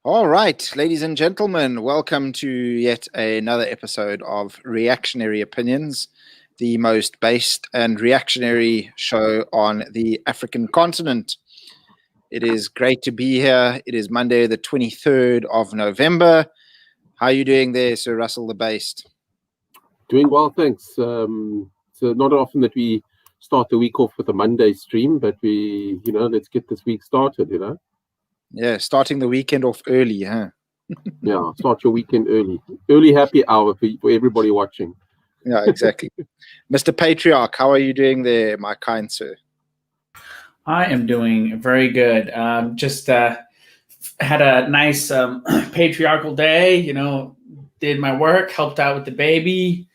All right, ladies and gentlemen, welcome to yet another episode of Reactionary Opinions, the most based and reactionary show on the African continent. It is great to be here. It is Monday, the 23rd of November. How are you doing there, Sir Russell the Based? Doing well, thanks. So not often that we start the week off with a Monday stream, but let's get this week started, Yeah, starting the weekend off early, huh? Yeah, start your weekend early. Early happy hour for everybody watching. Yeah, exactly. Mr. Patriarch, how are you doing there, my kind sir? I am doing very good. Just had a nice patriarchal day, did my work, helped out with the baby,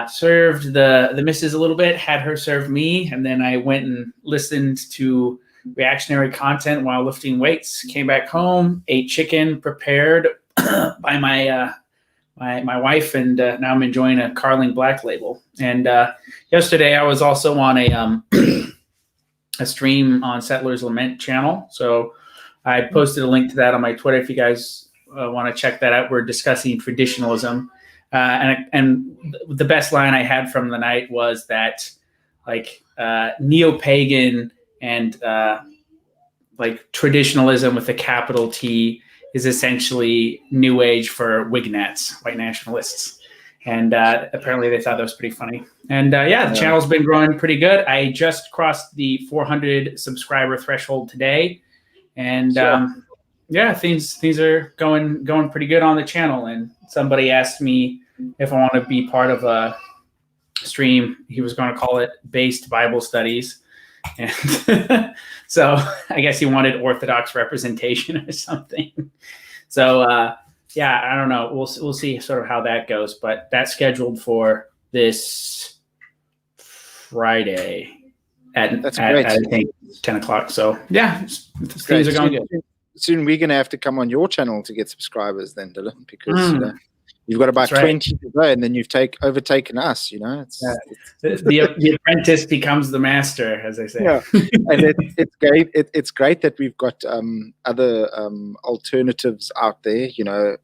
served the missus a little bit, had her serve me, and then I went and listened to reactionary content while lifting weights, came back home, ate chicken prepared by my wife, and now I'm enjoying a Carling Black Label. And yesterday I was also on a stream on Settlers Lament channel, so I posted a link to that on my Twitter if you guys want to check that out. We're discussing traditionalism, and the best line I had from the night was that neo-pagan and traditionalism with a capital T is essentially New Age for Wignettes, white nationalists. And apparently they thought that was pretty funny. And the channel's been growing pretty good. I just crossed the 400 subscriber threshold today. And things are going pretty good on the channel. And somebody asked me if I want to be part of a stream. He was going to call it Based Bible Studies. And so I guess he wanted Orthodox representation or something. So I don't know. We'll see sort of how that goes, but that's scheduled for this Friday at I think 10 o'clock. So things are going good. Soon we're going to have to come on your channel to get subscribers then, Dylan, because you've got about 20 to go, and then you've overtaken us. The apprentice becomes the master, as I say. Yeah, and it's great. It's great that we've got other alternatives out there.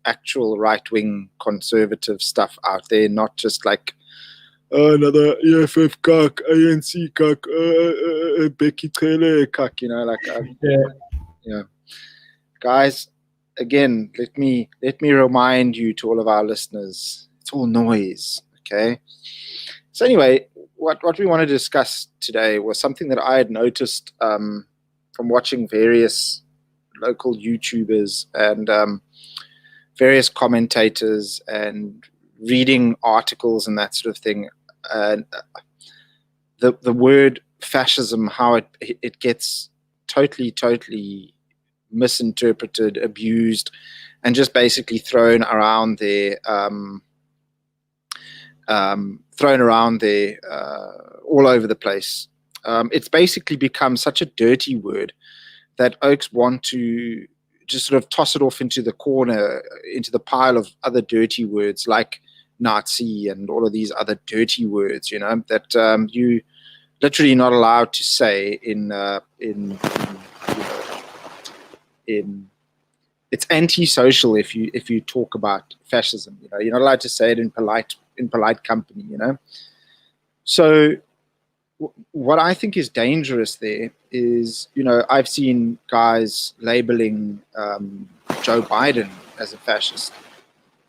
Actual right-wing conservative stuff out there, not just like another EFF cock, ANC cock, Becky Taylor cock. Guys. Again, let me remind you, to all of our listeners, it's all noise, okay? So anyway, what we want to discuss today was something that I had noticed from watching various local YouTubers and various commentators and reading articles and that sort of thing. And the word fascism, how it gets totally misinterpreted, abused, and just basically thrown around there all over the place. It's basically become such a dirty word that oaks want to just sort of toss it off into the corner, into the pile of other dirty words like Nazi and all of these other dirty words, that you literally not allowed to say it's anti-social if you talk about fascism. You're not allowed to say it in polite company. So what I think is dangerous there is, I've seen guys labeling Joe Biden as a fascist,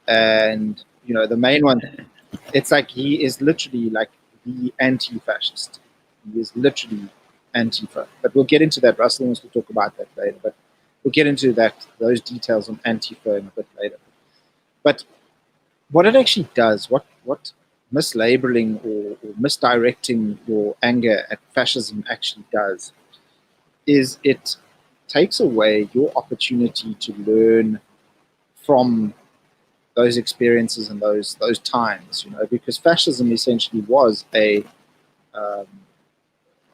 and the main one, it's like he is literally like the anti-fascist. He is literally Antifa. But we'll get into that. Russell wants to talk about that later, but we'll get into those details on Antifa in a bit later. But what it actually does, what mislabeling or misdirecting your anger at fascism actually does, is it takes away your opportunity to learn from those experiences and those times, because fascism essentially was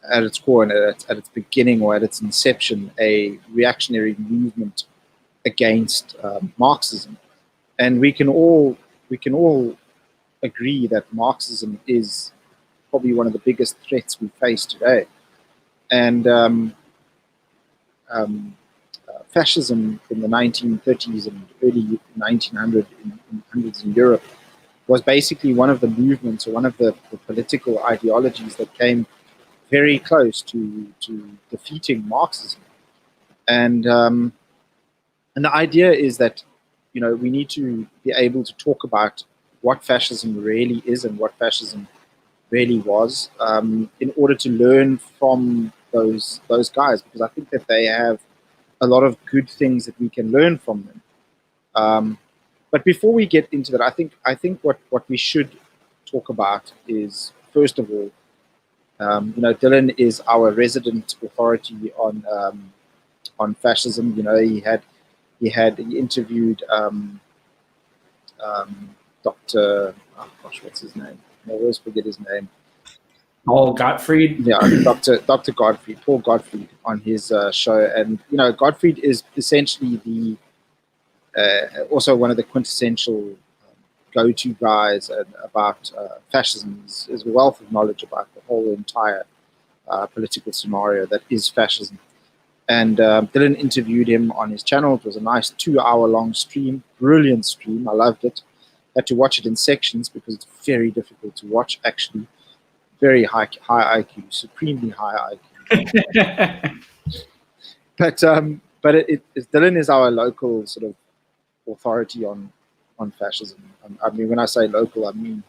at its core and at its beginning or at its inception, a reactionary movement against Marxism. And we can all agree that Marxism is probably one of the biggest threats we face today. And fascism in the 1930s and early 1900s in Europe was basically one of the movements or one of the political ideologies that came very close to defeating Marxism. And the idea is that, you know, we need to be able to talk about what fascism really is and what fascism really was, in order to learn from those guys, because I think that they have a lot of good things that we can learn from them. But before we get into that, I think what we should talk about is, first of all, you know, Dylan is our resident authority on fascism. You know, he interviewed Dr. Oh gosh, what's his name? I always forget his name. Paul Gottfried. Yeah, Dr. Gottfried, Paul Gottfried, on his show, and you know, Gottfried is essentially the also one of the quintessential go-to guys about fascism. Is a wealth of knowledge about the whole entire political scenario that is fascism. And Dylan interviewed him on his channel. It was a nice 2-hour-long stream, brilliant stream. I loved it. Had to watch it in sections because it's very difficult to watch, actually. Very high IQ, supremely high IQ. but Dylan is our local sort of authority on fascism. I mean, when I say local, I mean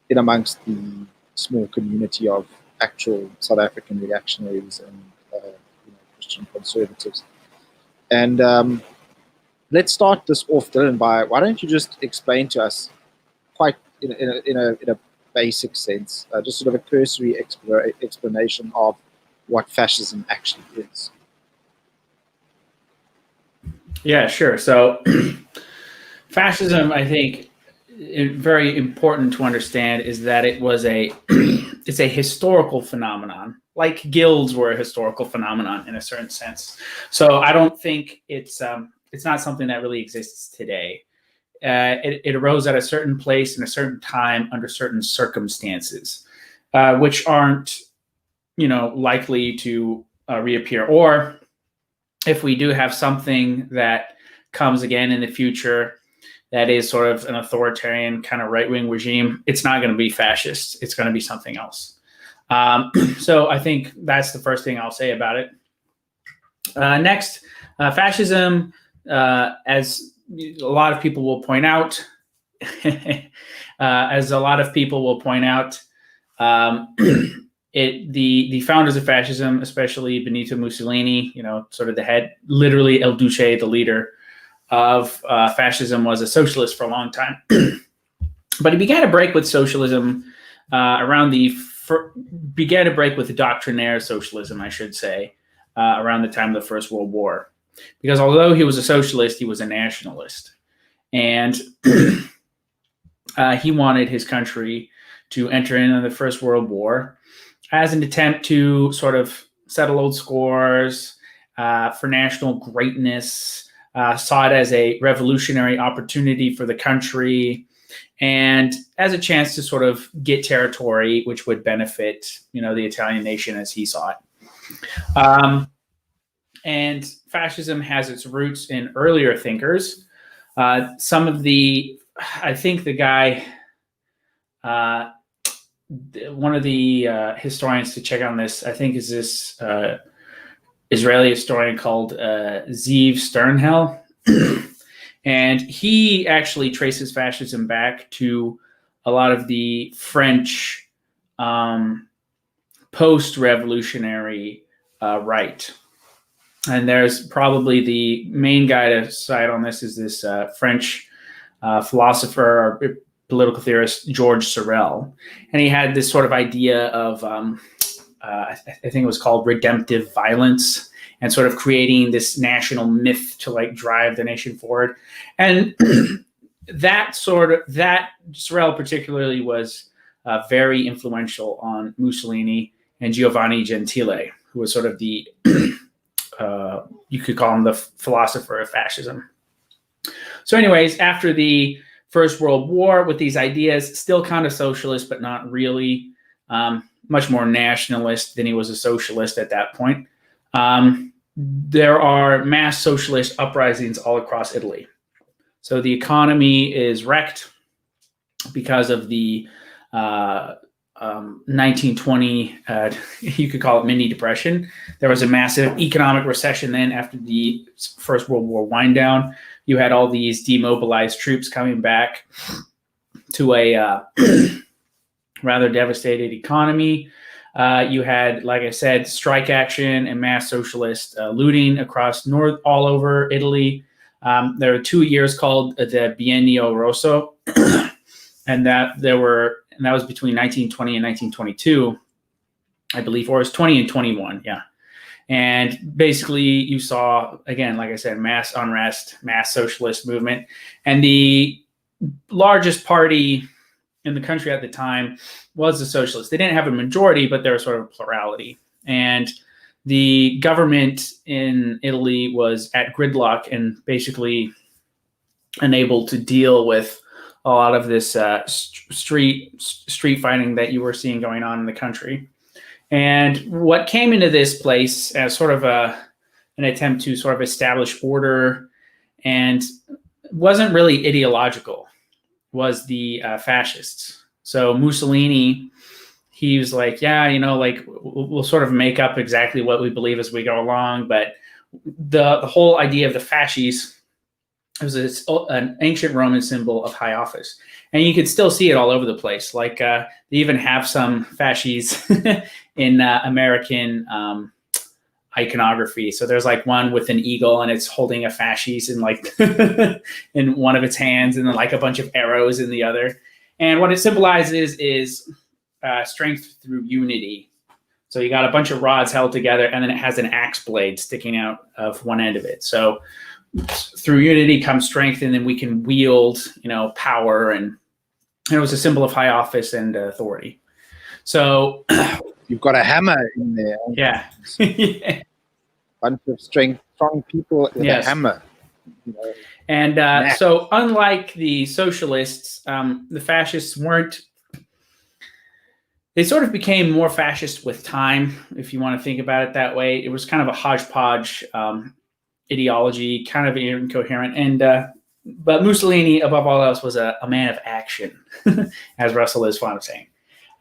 in amongst the small community of actual South African reactionaries and Christian conservatives. And let's start this off, Dylan, by why don't you just explain to us, quite in a basic sense, just sort of a cursory explanation of what fascism actually is. Yeah, sure. So fascism, I think, very important to understand is that it was it's a historical phenomenon, like guilds were a historical phenomenon in a certain sense. So I don't think it's not something that really exists today. It arose at a certain place in a certain time under certain circumstances, which aren't, you know, likely to reappear. Or if we do have something that comes again in the future that is sort of an authoritarian kind of right-wing regime, it's not going to be fascist. It's going to be something else. So I think that's the first thing I'll say about it. Next, fascism, as a lot of people will point out, the founders of fascism, especially Benito Mussolini, you know, sort of the head, literally El Duce, the leader of fascism, was a socialist for a long time. But he began to break with socialism began to break with doctrinaire socialism, I should say, around the time of the First World War. Because although he was a socialist, he was a nationalist. And he wanted his country to enter into the First World War as an attempt to sort of settle old scores, for national greatness, saw it as a revolutionary opportunity for the country, and as a chance to sort of get territory, which would benefit, you know, the Italian nation as he saw it. And fascism has its roots in earlier thinkers. Some of the, I think the guy, one of the historians to check on this, I think, is this Israeli historian called Ziv Sternhell. And he actually traces fascism back to a lot of the French post-revolutionary right. And there's probably the main guy to cite on this is this French philosopher or political theorist, George Sorel. And he had this sort of idea of, I think it was called redemptive violence, and sort of creating this national myth to like drive the nation forward. And that Sorel particularly was very influential on Mussolini and Giovanni Gentile, who was sort of the, you could call him the philosopher of fascism. So anyways, after the First World War, with these ideas, still kind of socialist, but not really, much more nationalist than he was a socialist at that point. there are mass socialist uprisings all across Italy. So the economy is wrecked because of the 1920, you could call it mini depression. There was a massive economic recession then after the First World War wind down. You had all these demobilized troops coming back to a rather devastated economy. You had, like I said, strike action and mass socialist looting across all over Italy. There were 2 years called the Biennio Rosso, and that was between 1920 and 1922, I believe, or it was 20 and 21, yeah. And basically, you saw, again, like I said, mass unrest, mass socialist movement, and the largest party in the country at the time was the Socialists. They didn't have a majority, but there was sort of a plurality. And the government in Italy was at gridlock and basically unable to deal with a lot of this street fighting that you were seeing going on in the country. And what came into this place as sort of an attempt to sort of establish order and wasn't really ideological was the fascists. So Mussolini, he was like, yeah, like we'll sort of make up exactly what we believe as we go along. But the whole idea of the fasces was an ancient Roman symbol of high office. And you could still see it all over the place. Like they even have some fasces in American iconography. So there's like one with an eagle and it's holding a fasces in like in one of its hands, and then like a bunch of arrows in the other. And what it symbolizes is strength through unity. So you got a bunch of rods held together, and then it has an axe blade sticking out of one end of it. So through unity comes strength, and then we can wield, power, and it was a symbol of high office and authority. So you've got a hammer in there. Yeah. Yeah. Bunch of strong people with a hammer. And so unlike the socialists, the fascists they sort of became more fascist with time, if you want to think about it that way. It was kind of a hodgepodge ideology, kind of incoherent. And but Mussolini, above all else, was a man of action, as Russell is fond of saying.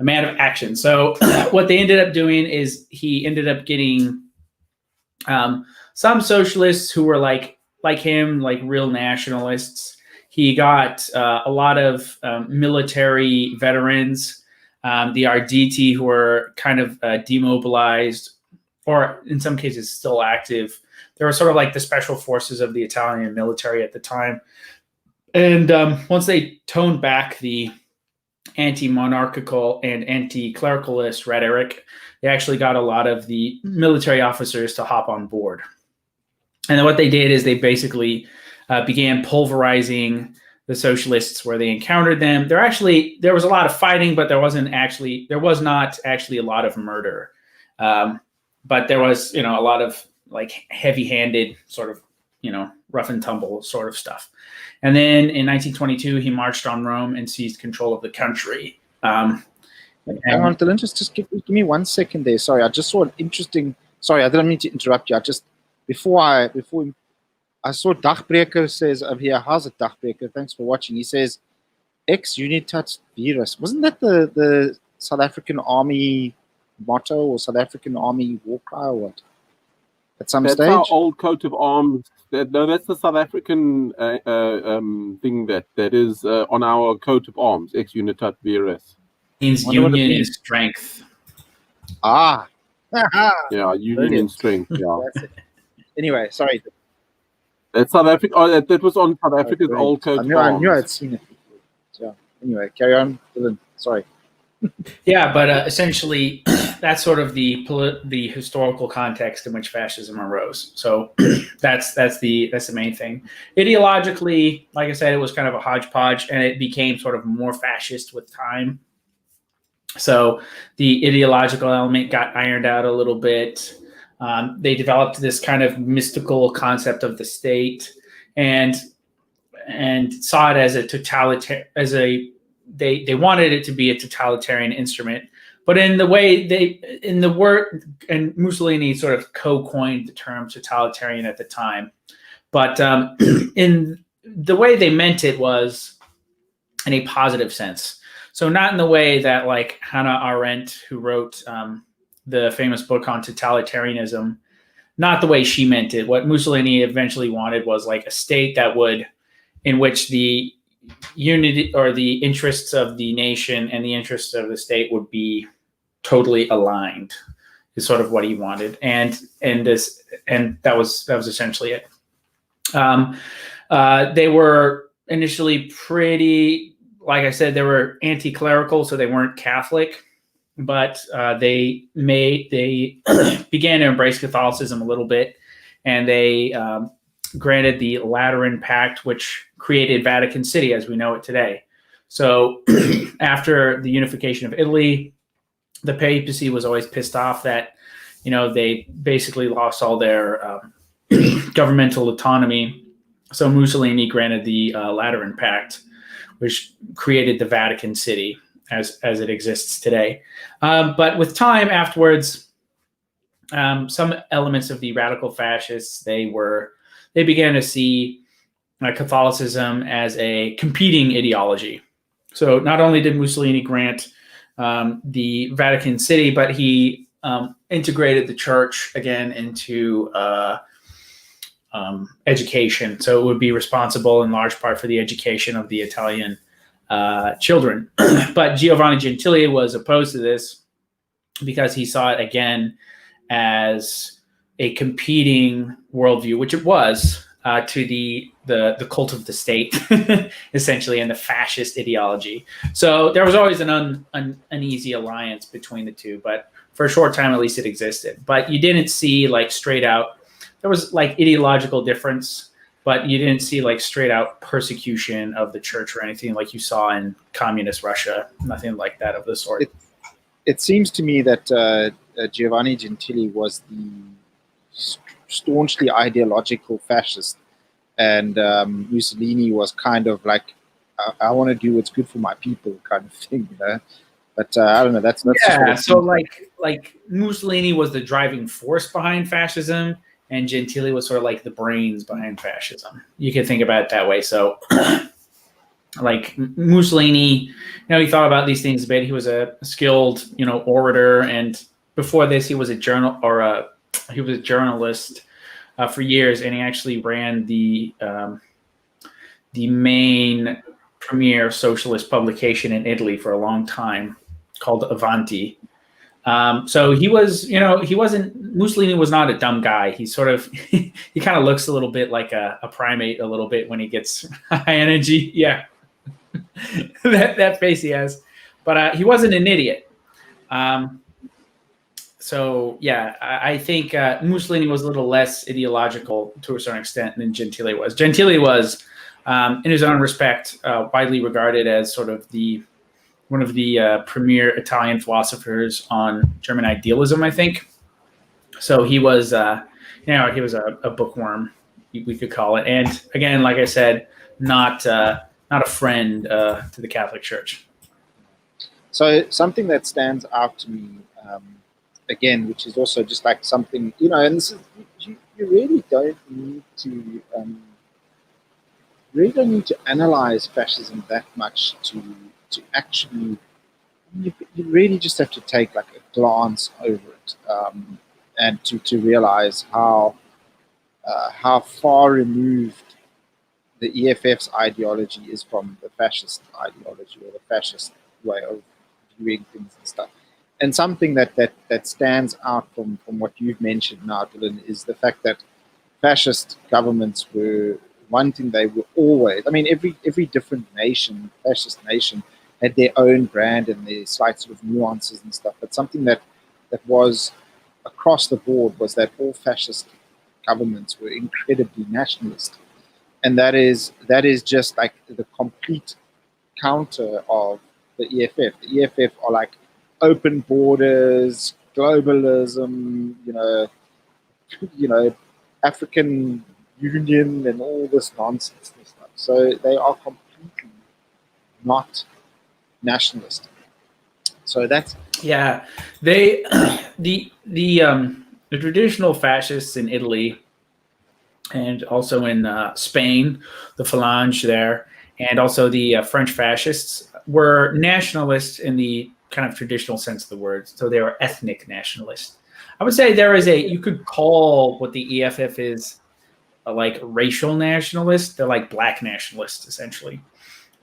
A man of action. So what they ended up doing is he ended up getting some socialists who were like him, like real nationalists. He got a lot of military veterans, the Arditi, who were kind of demobilized, or in some cases still active. They were sort of like the special forces of the Italian military at the time. And once they toned back the anti-monarchical and anti-clericalist rhetoric, they actually got a lot of the military officers to hop on board. And then what they did is they basically began pulverizing the socialists where they encountered them. There was a lot of fighting, but there was not actually a lot of murder. But there was, a lot of like heavy-handed sort of, rough and tumble sort of stuff. And then in 1922, he marched on Rome and seized control of the country. Hang on, Dylan, just give me 1 second there. Sorry, I just saw an interesting. Sorry, I didn't mean to interrupt you. Before I saw Dagbreker says over here. How's it, Dagbreker? Thanks for watching. He says, "Ex Unitas Virus." Wasn't that the South African Army motto or South African Army war cry or what? At some stage, that's our old coat of arms. No, that's the South African thing that is on our coat of arms. Ex Unitas Virus means union is strength. Ah, yeah, union and strength. Yeah. Anyway, sorry. That's South Africa. Oh, that was on South Africa's old coat of arms. I knew I'd seen it before. So anyway, carry on, Dylan. Sorry. Yeah, but essentially, that's sort of the historical context in which fascism arose. So that's the main thing. Ideologically, like I said, it was kind of a hodgepodge, and it became sort of more fascist with time. So the ideological element got ironed out a little bit. They developed this kind of mystical concept of the state, and saw it as a totalitarian. They wanted it to be a totalitarian instrument, But in the way in the word, and Mussolini sort of co-coined the term totalitarian at the time, but in the way they meant it was in a positive sense. So not in the way that like Hannah Arendt, who wrote the famous book on totalitarianism, not the way she meant it. What Mussolini eventually wanted was like a state that would, in which the unity or the interests of the nation and the interests of the state would be totally aligned, is sort of what he wanted. And that was essentially it. They were initially pretty, like I said, they were anti-clerical, so they weren't Catholic, but they began to embrace Catholicism a little bit, and they granted the Lateran Pact, which created Vatican City as we know it today. So after the unification of Italy, the papacy was always pissed off that, they basically lost all their governmental autonomy. So Mussolini granted the Lateran Pact, which created the Vatican City as it exists today. But with time afterwards, some elements of the radical fascists, they began to see Catholicism as a competing ideology. So not only did Mussolini grant the Vatican City, but he integrated the church again into education. So it would be responsible in large part for the education of the Italian children. But Giovanni Gentili was opposed to this because he saw it again as a competing worldview, which it was, to the cult of the state, essentially, and the fascist ideology. So there was always an uneasy alliance between the two, but for a short time, at least, it existed. But you didn't see like straight out. There was like ideological difference, but you didn't see like straight out persecution of the church or anything like you saw in communist Russia. Nothing like that of the sort. It seems to me that Giovanni Gentili was the staunchly ideological fascist, and Mussolini was kind of like, I want to do what's good for my people kind of thing, But I don't know. That's yeah. So like Mussolini was the driving force behind fascism, and Gentili was sort of like the brains behind fascism. You can think about it that way. So, like Mussolini, he thought about these things a bit. He was a skilled, orator, and before this, he was a journalist for years, and he actually ran the main premier socialist publication in Italy for a long time, called Avanti. So he was, Mussolini was not a dumb guy. He sort of, he kind of looks a little bit like a primate a little bit when he gets high energy. Yeah. that face he has. But he wasn't an idiot. So, yeah, I think Mussolini was a little less ideological to a certain extent than Gentili was. Gentili was, in his own respect, widely regarded as sort of one of the premier Italian philosophers on German idealism, I think. So he was, he was a bookworm, we could call it. And again, like I said, not a friend to the Catholic Church. So something that stands out to me, again, which is also just like something, and this is, you really don't need to analyze fascism that much to actually, you really just have to take like a glance over it, and to realize how far removed the EFF's ideology is from the fascist ideology or the fascist way of viewing things and stuff. And something that stands out from what you've mentioned now, Dylan, is the fact that fascist governments were one thing they were always. I mean, every different nation, fascist nation, had their own brand and their slight sort of nuances and stuff. But something that was across the board was that all fascist governments were incredibly nationalist, and that is just like the complete counter of the EFF. The EFF are like open borders, globalism, African Union, and all this nonsense and stuff. So they are completely not nationalist. So that's they the traditional fascists in Italy and also in Spain, the Phalange there, and also the French fascists were nationalists in the kind of traditional sense of the word. So they were ethnic nationalists. I would say there is you could call what the EFF is like racial nationalists. They're like black nationalists, essentially.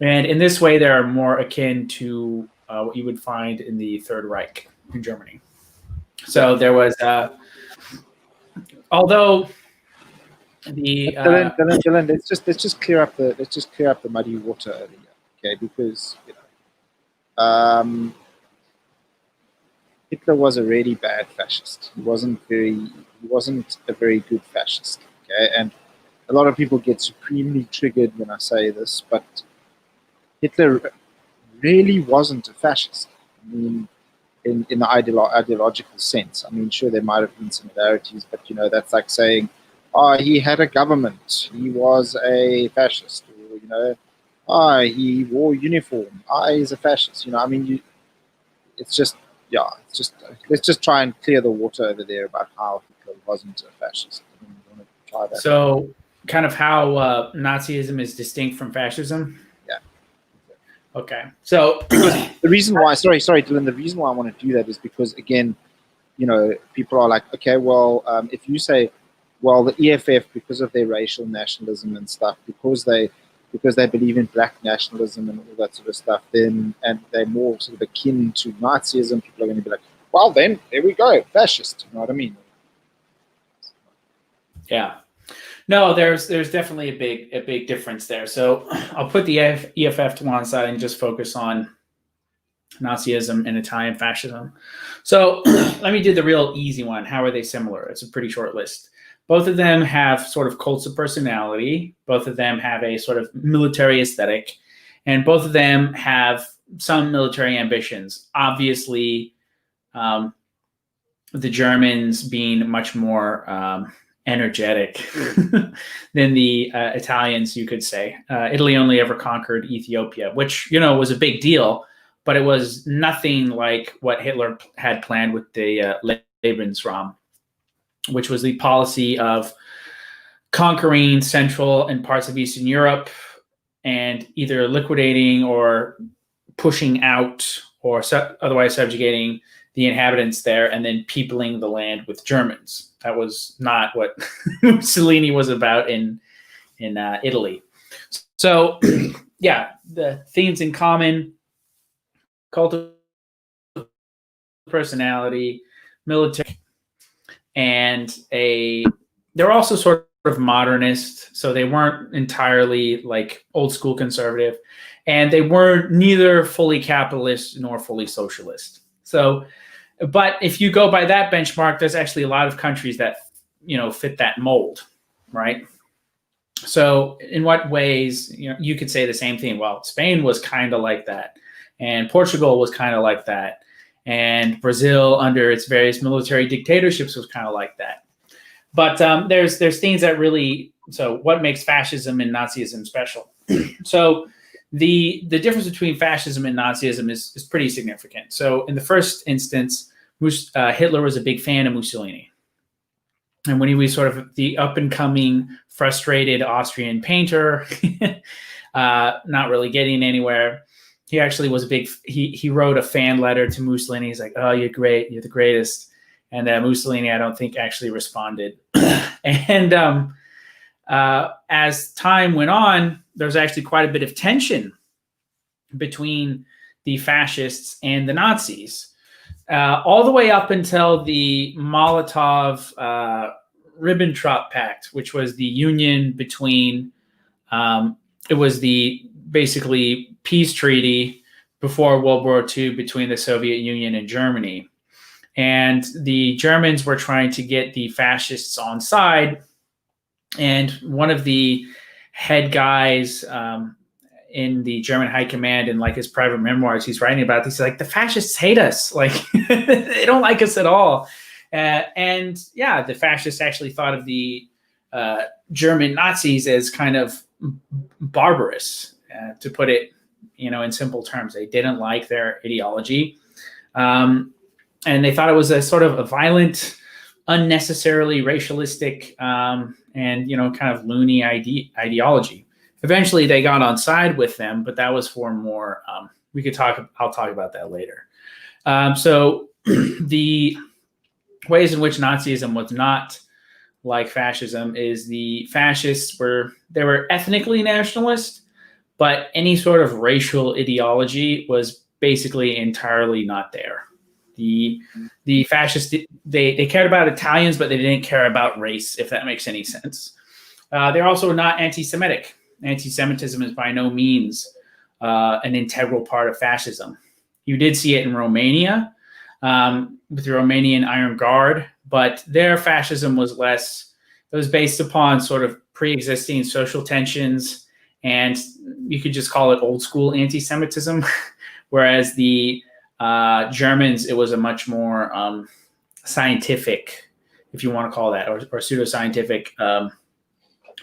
And in this way, they're more akin to what you would find in the Third Reich in Germany. So there was, although the Dylan, let's just clear up the muddy water earlier, okay? Because Hitler was a really bad fascist. He wasn't a very good fascist, okay? And a lot of people get supremely triggered when I say this, but Hitler really wasn't a fascist. I mean, in the ideological sense. I mean, sure, there might have been similarities, but that's like saying, oh, he had a government, he was a fascist, or he wore uniform, he's a fascist. I mean, it's just let's just try and clear the water over there about how Hitler wasn't a fascist. I mean, you want to try that? So, kind of how Nazism is distinct from fascism. Okay, so the reason why, sorry, Dylan, the reason why I want to do that is because, again, people are like, okay, well, if you say, well, the EFF, because of their racial nationalism and stuff, because they believe in black nationalism and all that sort of stuff, then, and they're more sort of akin to Nazism, people are going to be like, well, then, there we go, fascist, you know what I mean? Yeah. No, there's definitely a big difference there. So I'll put the EFF to one side and just focus on Nazism and Italian fascism. So let me do the real easy one. How are they similar? It's a pretty short list. Both of them have sort of cults of personality. Both of them have a sort of military aesthetic. And both of them have some military ambitions. Obviously, the Germans being much more energetic than the Italians, you could say. Italy only ever conquered Ethiopia, which, was a big deal, but it was nothing like what Hitler had planned with the Lebensraum, which was the policy of conquering Central and parts of Eastern Europe and either liquidating or pushing out or otherwise subjugating the inhabitants there and then peopling the land with Germans. That was not what Mussolini was about in Italy. So, yeah, the themes in common: cult of personality, military, and they're also sort of modernist. So they weren't entirely like old school conservative, and they weren't neither fully capitalist nor fully socialist. So, but if you go by that benchmark, there's actually a lot of countries that, fit that mold, right? So in what ways, you could say the same thing. Well, Spain was kind of like that, and Portugal was kind of like that, and Brazil under its various military dictatorships was kind of like that. But there's things that really, so what makes fascism and Nazism special? So the difference between fascism and Nazism is pretty significant. So in the first instance, Hitler was a big fan of Mussolini. And when he was sort of the up-and-coming, frustrated Austrian painter, not really getting anywhere, he actually was he wrote a fan letter to Mussolini. He's like, oh, you're great, you're the greatest. And Mussolini, I don't think, actually responded. And as time went on, there was actually quite a bit of tension between the fascists and the Nazis. All the way up until the Molotov-Ribbentrop Pact, which was the union between, it was the basically peace treaty before World War II between the Soviet Union and Germany. And the Germans were trying to get the fascists on side. And one of the head guys in the German high command, in like his private memoirs, he's writing about this. He's like, the fascists hate us. Like, they don't like us at all. And yeah, the fascists actually thought of the German Nazis as kind of barbarous, to put it, in simple terms. They didn't like their ideology. And they thought it was a sort of a violent, unnecessarily racialistic, and kind of loony ideology. Eventually, they got on side with them, but that was for more. I'll talk about that later. So the ways in which Nazism was not like fascism is the fascists were ethnically nationalist, but any sort of racial ideology was basically entirely not there. The fascists, they cared about Italians, but they didn't care about race, if that makes any sense. They're also not anti-Semitic. Anti-Semitism is by no means an integral part of fascism. You did see it in Romania with the Romanian Iron Guard, but their fascism was less, it was based upon sort of pre-existing social tensions, and you could just call it old school anti-Semitism, whereas the Germans, it was a much more scientific, if you want to call that, or pseudoscientific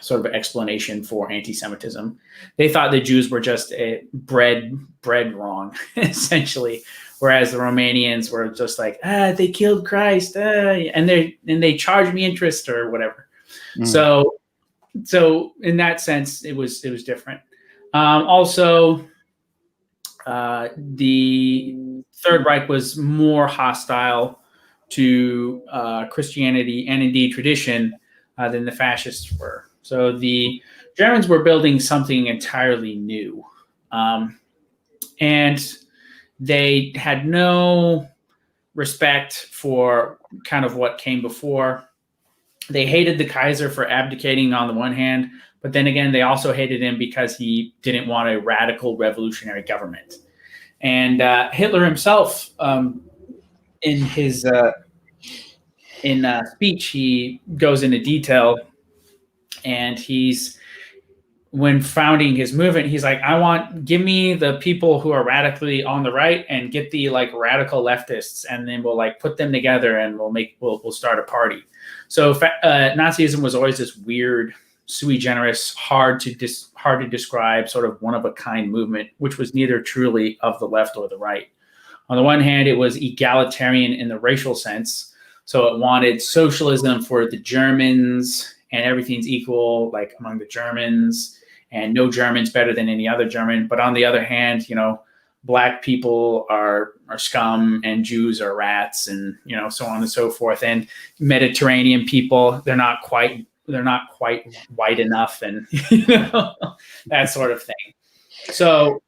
sort of explanation for anti-Semitism. They thought the Jews were just bred wrong, essentially, whereas the Romanians were just like, they killed Christ, and they charged me interest or whatever. So in that sense, it was different. Also, the Third Reich was more hostile to Christianity and indeed tradition than the fascists were. So the Germans were building something entirely new, and they had no respect for kind of what came before. They hated the Kaiser for abdicating on the one hand, but then again, they also hated him because he didn't want a radical revolutionary government. And Hitler himself, in his speech, he goes into detail, and when founding his movement, he's like, give me the people who are radically on the right and get the like radical leftists, and then we'll like put them together and we'll start a party. So Nazism was always this weird, sui generis, hard to describe, sort of one of a kind movement, which was neither truly of the left or the right. On the one hand, it was egalitarian in the racial sense. So it wanted socialism for the Germans, and everything's equal, like among the Germans, and no German's better than any other German. But on the other hand, black people are scum, and Jews are rats, and so on and so forth. And Mediterranean people, they're not quite white enough, and that sort of thing. So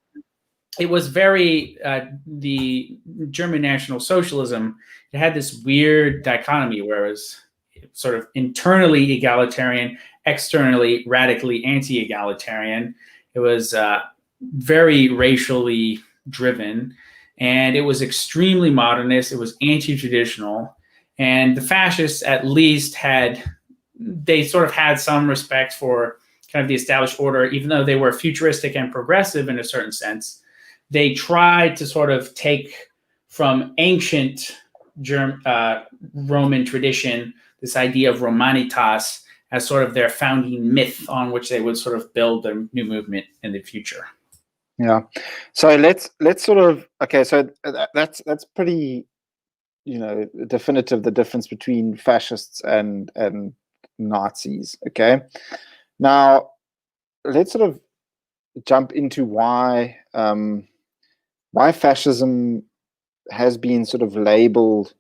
it was very the German National Socialism. It had this weird dichotomy where it was sort of internally egalitarian, externally radically anti-egalitarian. It was very racially driven, and it was extremely modernist. It was anti-traditional, and the fascists at least had some respect for kind of the established order, even though they were futuristic and progressive in a certain sense. They tried to sort of take from ancient Roman tradition this idea of Romanitas as sort of their founding myth on which they would sort of build their new movement in the future. Yeah. So let's sort of, okay, so that's pretty, definitive, the difference between fascists and Nazis. Okay. Now let's sort of jump into why fascism has been sort of labeled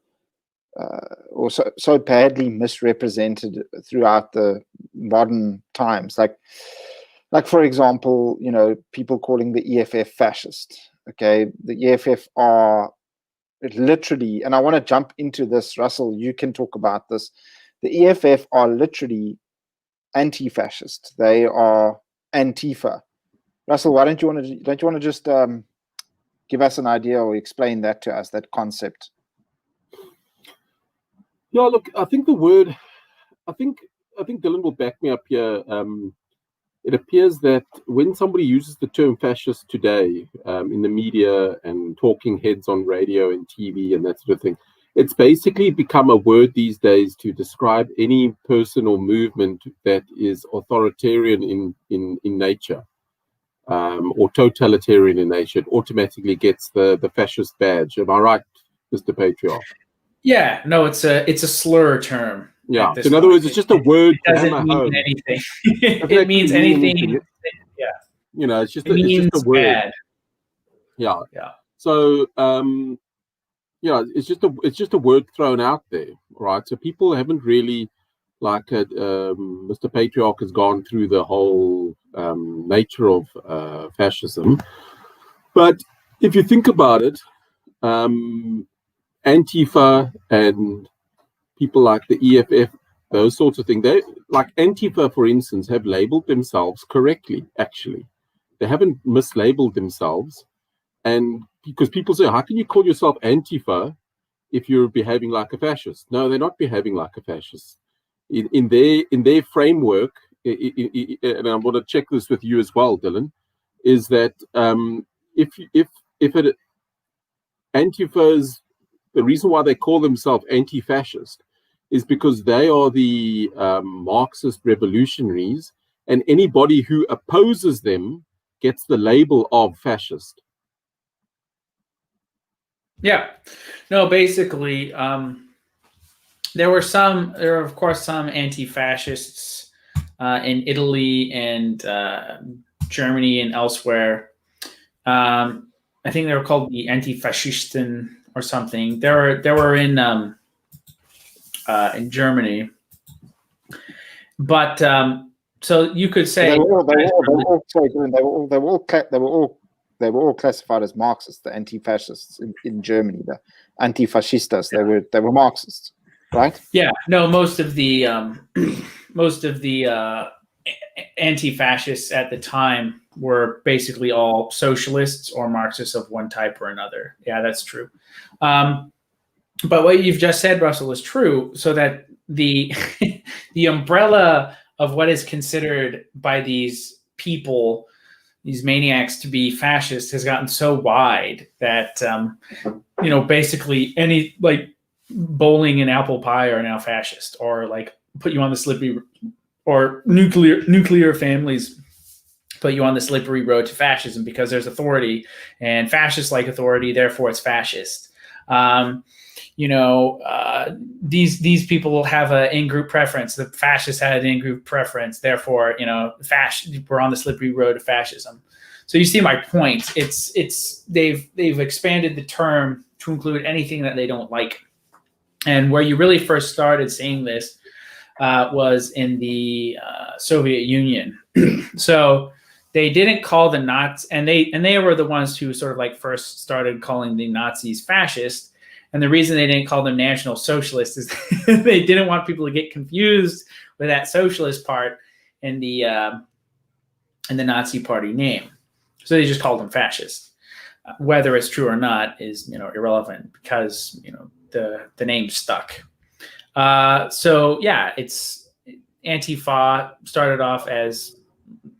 or so badly misrepresented throughout the modern times. Like for example, people calling the EFF fascist. Okay, the EFF are literally, and I want to jump into this, Russell, you can talk about this. The EFF are literally anti-fascist. They are Antifa. Russell, don't you want to just give us an idea or explain that to us, that concept? Yeah, look, I think Dylan will back me up here. It appears that when somebody uses the term fascist today in the media and talking heads on radio and TV and that sort of thing, it's basically become a word these days to describe any person or movement that is authoritarian in nature or totalitarian in nature. It automatically gets the fascist badge. Am I right, Mr. Patriarch. Yeah, no, it's a slur term. Yeah. So in other words, it's just a word. It doesn't mean anything. It It means anything. Yeah. You know, it's just It means a word. bad. Yeah. Yeah. So yeah, it's just a word thrown out there, right? So people haven't really, like, Mr. Patriarch has gone through the whole nature of fascism. But if you think about it, Antifa and people like the EFF, those sorts of things, they, like Antifa, for instance, have labeled themselves correctly, actually. They haven't mislabeled themselves. And because people say, how can you call yourself Antifa if you're behaving like a fascist? No, they're not behaving like a fascist. In their framework, and I want to check this with you as well, Dylan, is that if Antifa's, the reason why they call themselves anti-fascist is because they are the Marxist revolutionaries, and anybody who opposes them gets the label of fascist. Yeah, no, basically, there were of course some anti-fascists in Italy and Germany and elsewhere. I think they were called the Antifascisten or something. They were in Germany, but so you could say they were all classified as Marxists, the anti-fascists in Germany, the antifascistas. They were Marxists, right? Yeah, no, most of the anti-fascists at the time were basically all socialists or Marxists of one type or another. Yeah, that's true. But what you've just said, Russell, is true. So that the the umbrella of what is considered by these people, these maniacs, to be fascist has gotten so wide that basically any, like, bowling and apple pie are now fascist, or like put you on the slippery, or nuclear families put you on the slippery road to fascism because there's authority, and fascists like authority, therefore it's fascist. These people will have an in-group preference. The fascists had an in-group preference, therefore, we're on the slippery road to fascism. So you see my point. They've expanded the term to include anything that they don't like. And where you really first started seeing this was in the Soviet Union. So they didn't call the Nazis, and they were the ones who sort of like first started calling the Nazis fascist. And the reason they didn't call them National Socialists is they didn't want people to get confused with that socialist part in the Nazi Party name. So they just called them fascist. Whether it's true or not is irrelevant, because the name stuck. So yeah, it's Antifa started off as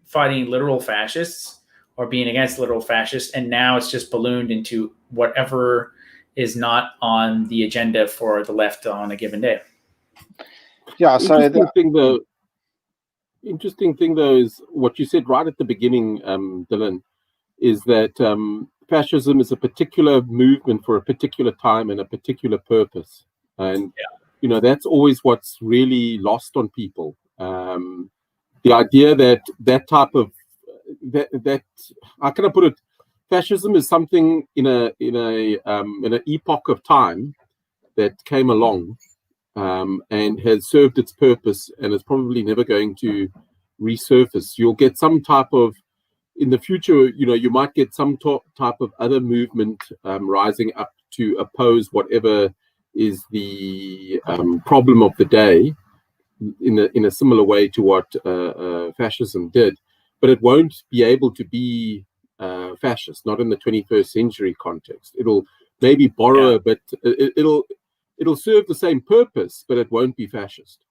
fighting literal fascists or being against literal fascists, and now it's just ballooned into whatever is not on the agenda for the left on a given day. Yeah. So interesting thing though is what you said right at the beginning, Dylan, is that fascism is a particular movement for a particular time and a particular purpose, and that's always what's really lost on people. The idea that type of that how can I put it? Fascism is something in an epoch of time that came along and has served its purpose, and is probably never going to resurface. You'll get some type of, in the future, you might get some type of other movement rising up to oppose whatever is the problem of the day, in a similar way to what fascism did, but it won't be able to be fascist, not in the 21st century context. It'll maybe borrow a bit. It'll serve the same purpose, but it won't be fascist.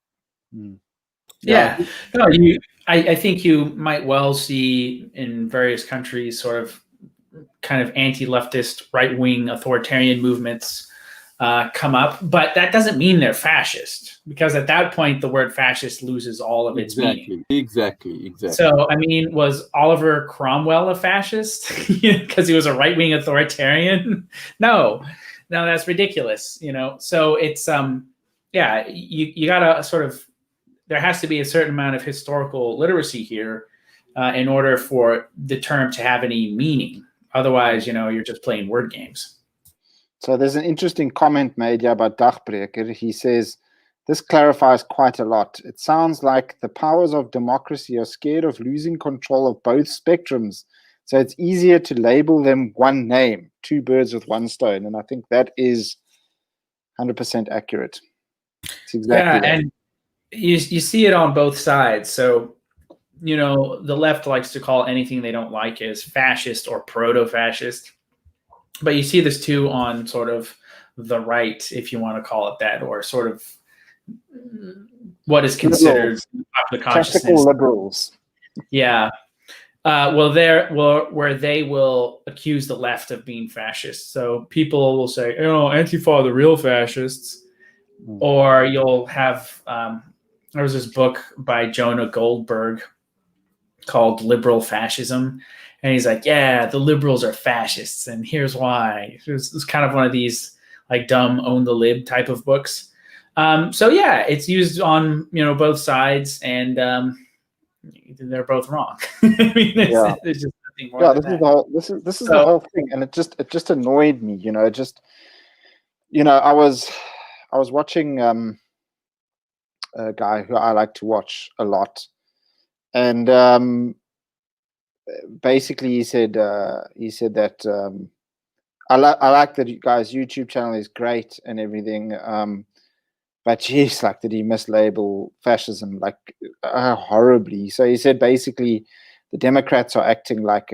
Yeah. No, I think you might well see in various countries sort of kind of anti-leftist, right-wing authoritarian movements come up, but that doesn't mean they're fascist, because at that point the word fascist loses all of its meaning. Exactly. So, I mean, was Oliver Cromwell a fascist because he was a right-wing authoritarian? No. no, that's ridiculous, you know. So it's yeah, you gotta sort of, there has to be a certain amount of historical literacy here in order for the term to have any meaning. Otherwise, you know, you're just playing word games. So there's an interesting comment made here by Dagbreker. He says, this clarifies quite a lot. It sounds like the powers of democracy are scared of losing control of both spectrums. So it's easier to label them one name, two birds with one stone. And I think that is 100% accurate. It's exactly that. And you see it on both sides. So, you know, the left likes to call anything they don't like as fascist or proto-fascist. But you see this too on sort of the right, if you want to call it that, or sort of what is considered the consciousness. Classical liberals. Yeah. Where they will accuse the left of being fascist. So people will say, you know, Antifa are the real fascists. Or you'll have, there was this book by Jonah Goldberg called Liberal Fascism. And he's like, yeah, the liberals are fascists, and here's why. It's kind of one of these like dumb own the lib type of books. So yeah, it's used on, you know, both sides, and they're both wrong. I mean, there's just nothing more. Yeah, this is the whole thing, and it just annoyed me. You know, I was watching a guy who I like to watch a lot, and basically he said that I like that you guys' YouTube channel is great and everything, but geez, like, did he mislabel fascism like horribly? So he said basically the Democrats are acting like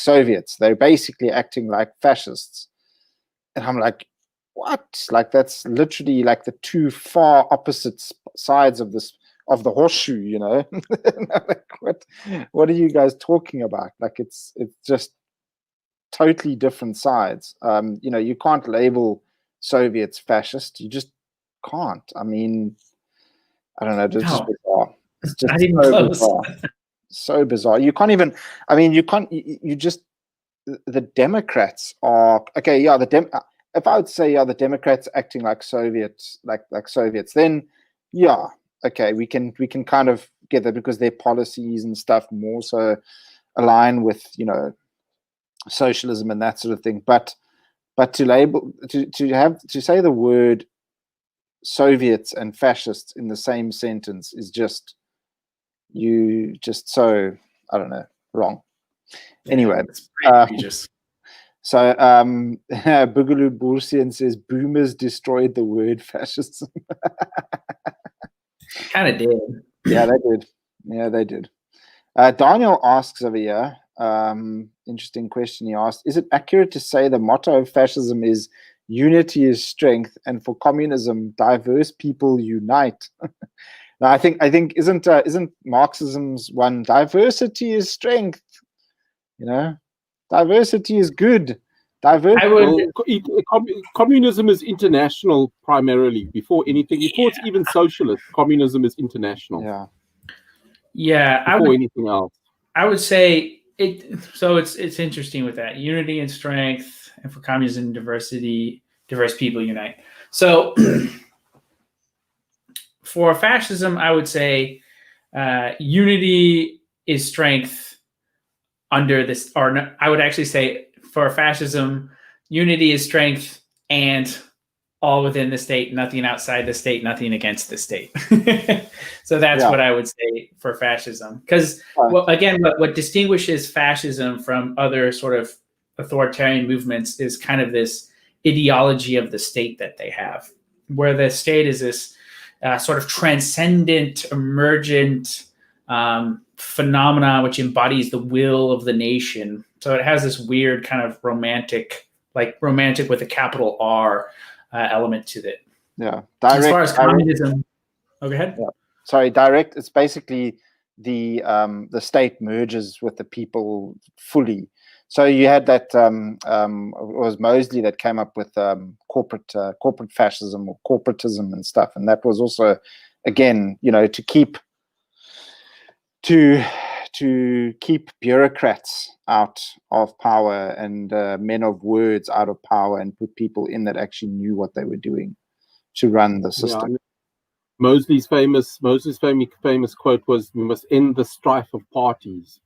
Soviets. They're basically acting like fascists, and I'm like, what? Like, that's literally like the two far opposite sides of the horseshoe, you know. Like, what are you guys talking about? Like, it's just totally different sides. You know, you can't label Soviets fascist. You just can't. I mean, I don't know. It's just bizarre. It's just not even close. Bizarre. So bizarre. You can't even. I mean, you can't. You just. The Democrats are okay. Yeah, if I would say, yeah, the Democrats acting like Soviets, like Soviets, then yeah, okay, we can kind of get that because their policies and stuff more so align with, you know, socialism and that sort of thing. But to label to say the word Soviets and fascists in the same sentence is just so, I don't know, wrong. Anyway, it's pretty egregious. So Boogaloo Bursian says boomers destroyed the word fascism. Kind of did. Yeah, they did. Yeah, they did. Daniel asks over here, interesting question he asked, is it accurate to say the motto of fascism is unity is strength, and for communism, diverse people unite? Now, I think isn't Marxism's one, diversity is strength? You know, diversity is good. Communism is international primarily. Before anything, before it's even socialist, communism is international. Yeah. Yeah. Before anything else, I would say it. So it's interesting with that unity and strength, and for communism, diversity, diverse people unite. So for fascism, I would say unity is strength under this, or no, I would actually say for fascism, unity is strength and all within the state, nothing outside the state, nothing against the state. So that's what I would say for fascism. Because, again, what distinguishes fascism from other sort of authoritarian movements is kind of this ideology of the state that they have, where the state is this sort of transcendent, emergent phenomena which embodies the will of the nation. So it has this weird kind of romantic with a capital R element to it. Yeah. As far as communism, go ahead. Yeah. Sorry, direct. It's basically the state merges with the people fully. So you had that it was Mosley that came up with corporate fascism or corporatism and stuff, and that was also, again, you know, to to keep bureaucrats out of power and men of words out of power and put people in that actually knew what they were doing to run the system. Yeah. Mosley's famous quote was, "We must end the strife of parties."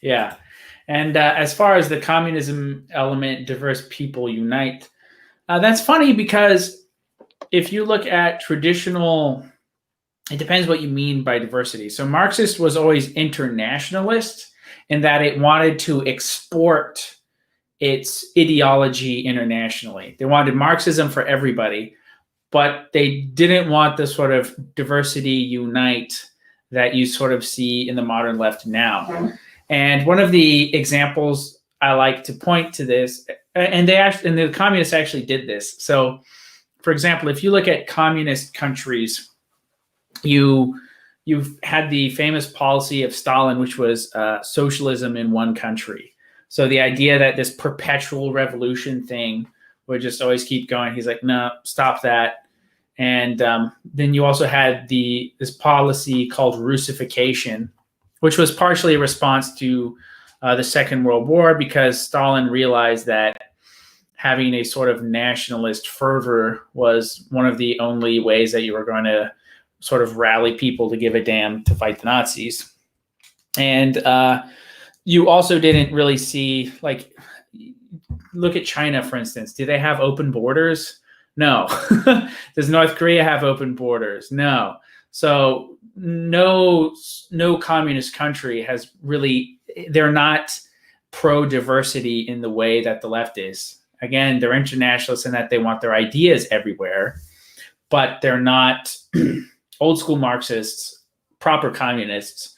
Yeah. And as far as the communism element, diverse people unite, that's funny because if you look at traditional, it depends what you mean by diversity. So Marxist was always internationalist in that it wanted to export its ideology internationally. They wanted Marxism for everybody, but they didn't want the sort of diversity unite that you sort of see in the modern left now. And one of the examples I like to point to this, and the communists actually did this. So, for example, if you look at communist countries, you've had the famous policy of Stalin, which was socialism in one country. So the idea that this perpetual revolution thing would just always keep going. He's like, no, stop that. And then you also had this policy called Russification, which was partially a response to the Second World War, because Stalin realized that having a sort of nationalist fervor was one of the only ways that you were going to sort of rally people to give a damn to fight the Nazis. And you also didn't really see, like, look at China, for instance. Do they have open borders? No. Does North Korea have open borders? No. So no communist country has really, they're not pro-diversity in the way that the left is. Again, they're internationalists in that they want their ideas everywhere, but they're not old school Marxists. Proper communists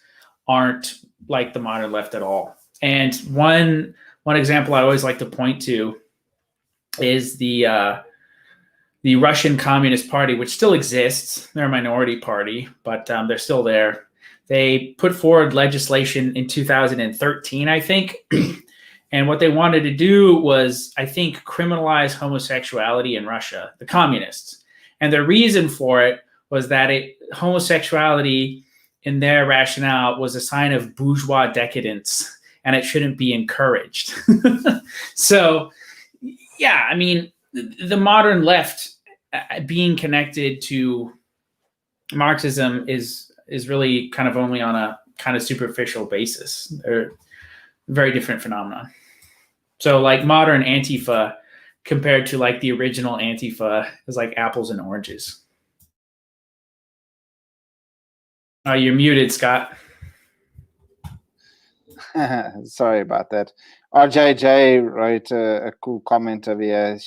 aren't like the modern left at all. And one example I always like to point to is the Russian Communist Party, which still exists. They're a minority party, but they're still there. They put forward legislation in 2013, I think. And what they wanted to do was, I think, criminalize homosexuality in Russia, the communists. And the reason for it was that homosexuality, in their rationale, was a sign of bourgeois decadence, and it shouldn't be encouraged. So, yeah, I mean, the modern left being connected to Marxism is really kind of only on a kind of superficial basis. They're very different phenomenon. So like modern Antifa compared to like the original Antifa is like apples and oranges. Oh, you're muted, Scott. Sorry about that. RJJ wrote a cool comment over here.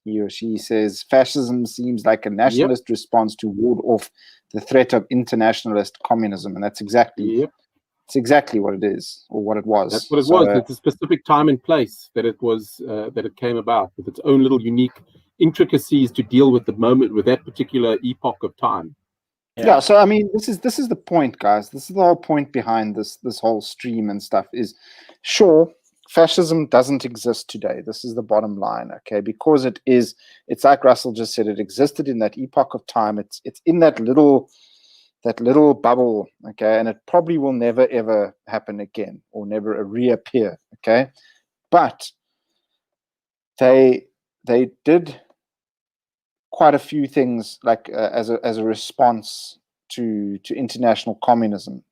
He or she says, fascism seems like a nationalist response to ward off the threat of internationalist communism. And that's exactly it's exactly what it is, or what it was. That's what it was. It's a specific time and place that it was that it came about, with its own little unique intricacies to deal with the moment, with that particular epoch of time. Yeah, so I mean, this is the point, guys. This is the whole point behind this whole stream and stuff. Is sure, fascism doesn't exist today. This is the bottom line, okay? Because it's like Russell just said, it existed in that epoch of time. It's in that little bubble, okay? And it probably will never ever happen again, or never reappear, okay? But they did quite a few things, like as a response to international communism.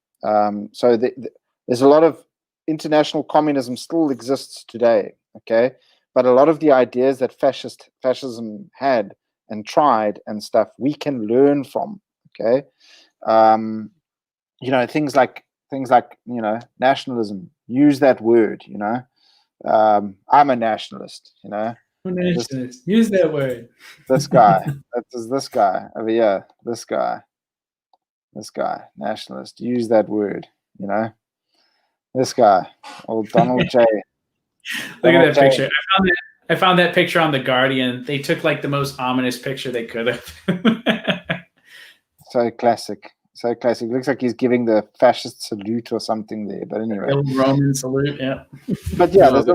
So there's a lot of international communism still exists today, okay? But a lot of the ideas that fascism had and tried and stuff, we can learn from, okay? You know, things like you know, nationalism. Use that word, you know. I'm a nationalist, you know. Use that word. This guy. This guy over here. This guy, nationalist. Use that word, you know. This guy, old Donald J. Look at that picture. I found that picture on The Guardian. They took like the most ominous picture they could have. So classic. So classic. Looks like he's giving the fascist salute or something there. But anyway, the Roman salute. Yeah. But yeah, there's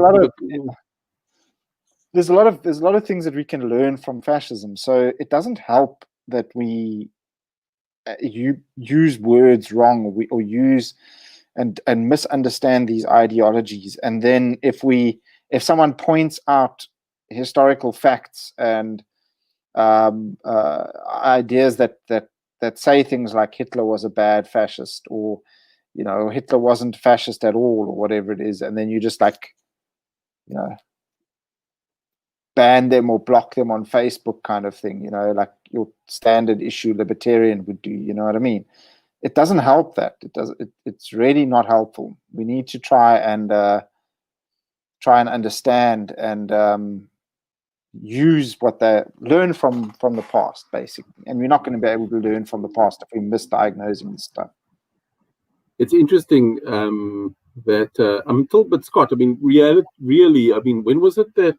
a lot of things that we can learn from fascism. So it doesn't help that we you use words wrong, or use and misunderstand these ideologies. And then if someone points out historical facts and ideas that say things like Hitler was a bad fascist, or Hitler wasn't fascist at all, or whatever it is, and then you just ban them or block them on Facebook, kind of thing, like your standard issue libertarian would do. You know what I mean? It doesn't help that. It's really not helpful. We need to try and understand and use what they learn from the past, basically. And we're not going to be able to learn from the past if we're misdiagnosing this stuff. It's interesting that I'm told, but Scott, I mean, really, I mean, when was it that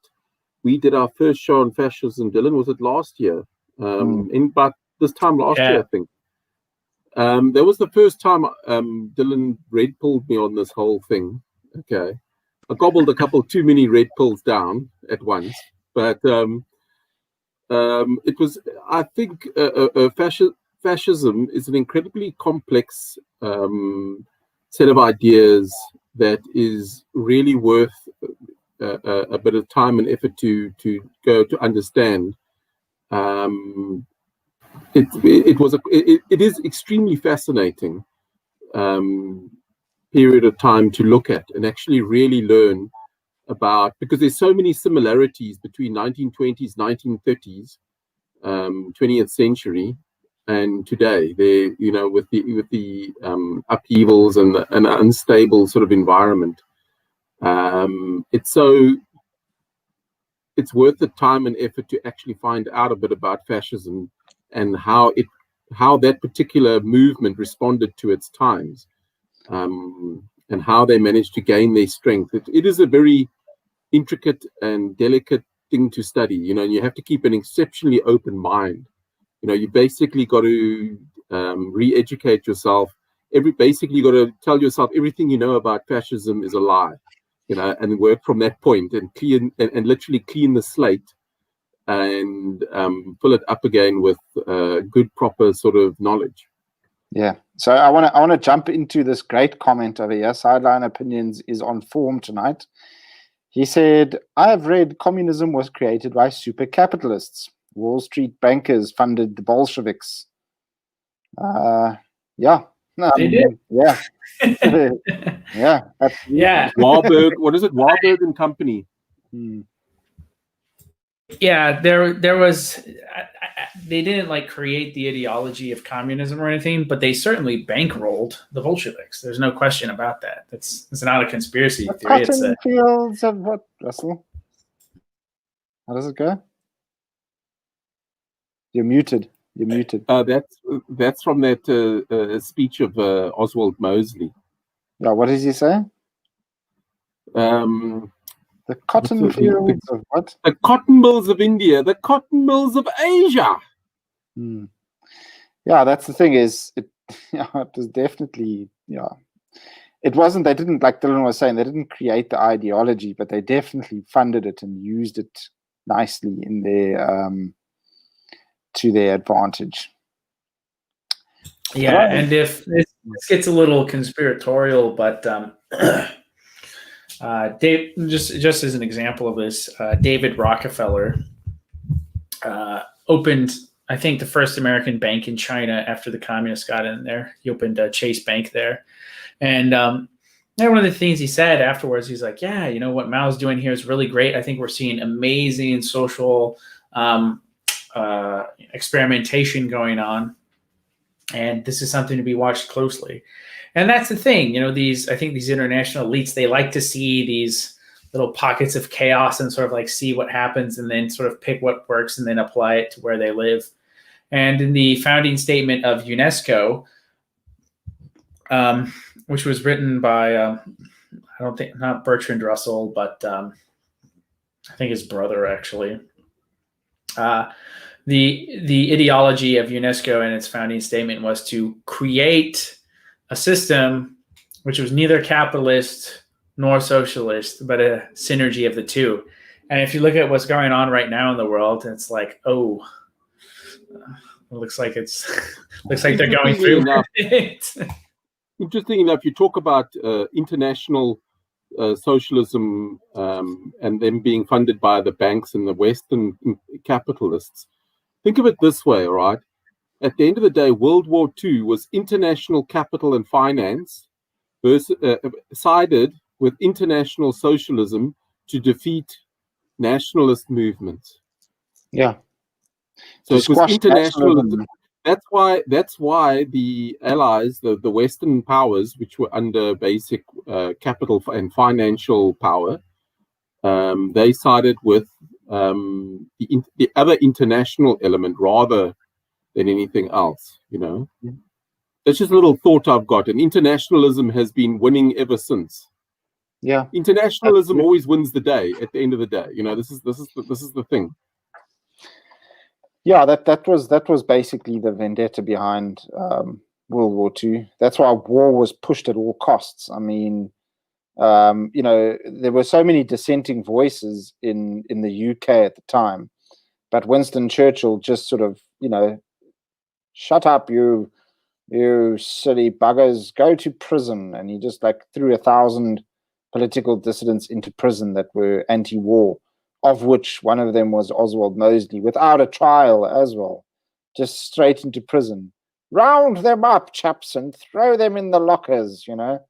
we did our first show on fascism, Dylan? Was it last year? In about this time last year, I think. That was the first time Dylan red pilled me on this whole thing. Okay, I gobbled a couple too many red pills down at once, but it was, I think, fascism is an incredibly complex set of ideas that is really worth a bit of time and effort to go to understand. It is extremely fascinating period of time to look at and actually really learn about, because there's so many similarities between 1920s, 1930s, 20th century and today. There, with the upheavals and an unstable sort of environment. It's worth the time and effort to actually find out a bit about fascism and how that particular movement responded to its times, and how they managed to gain their strength. It is a very intricate and delicate thing to study, and you have to keep an exceptionally open mind. You basically got to re-educate yourself. Basically, you got to tell yourself everything you know about fascism is a lie, and work from that point and literally clean the slate and fill it up again with good, proper sort of knowledge. Yeah. So I want to jump into this great comment over here. Sideline Opinions is on form tonight. He said, I have read communism was created by super capitalists. Wall Street bankers funded the Bolsheviks. Yeah. They did. Yeah. Yeah. Yeah. Warburg, what is it? Warburg and Company. Yeah, there was. They didn't create the ideology of communism or anything, but they certainly bankrolled the Bolsheviks. There's no question about that. It's not a conspiracy theory. It's fields of what, Russell? How does it go? You're muted. You're muted. That's from that speech of Oswald Mosley. Yeah, what did he say? The cotton fields of what? The cotton mills of India, the cotton mills of Asia. Yeah, that's the thing is, it was definitely, it wasn't, they didn't, like Dylan was saying, they didn't create the ideology, but they definitely funded it and used it nicely in their, to their advantage. Yeah, and if this gets a little conspiratorial, but Dave, just as an example of this, David Rockefeller opened, I think, the first American bank in China after the communists got in there. He opened Chase Bank there. And one of the things he said afterwards, he's like, yeah, what Mao's doing here is really great. I think we're seeing amazing social experimentation going on. And this is something to be watched closely. And that's the thing, I think these international elites, they like to see these little pockets of chaos and sort of see what happens and then sort of pick what works and then apply it to where they live. And in the founding statement of UNESCO, which was written by, not Bertrand Russell, but I think his brother actually, the ideology of UNESCO and its founding statement was to create a system which was neither capitalist nor socialist, but a synergy of the two. And if you look at what's going on right now in the world, it's like, It looks like it's looks like they're going through it. Interesting enough, you talk about international socialism and them being funded by the banks and the Western capitalists. Think of it this way, all right? At the end of the day, World War II was international capital and finance sided with international socialism to defeat nationalist movements. Yeah. So it was international. That's why the Allies, the Western powers, which were under basic capital and financial power, they sided with the other international element rather than anything else. You know, that's just a little thought I've got. And internationalism has been winning ever since. Yeah, internationalism always wins the day. At the end of the day, you know, this is the thing. Yeah, that was basically the vendetta behind World War II. That's why war was pushed at all costs. I mean, you know, there were so many dissenting voices in the UK at the time, but Winston Churchill just sort of, you know, shut up, you silly buggers, go to prison, and he just like threw 1,000 political dissidents into prison that were anti-war, of which one of them was Oswald Mosley, without a trial as well, just straight into prison. Round them up, chaps, and throw them in the lockers, you know.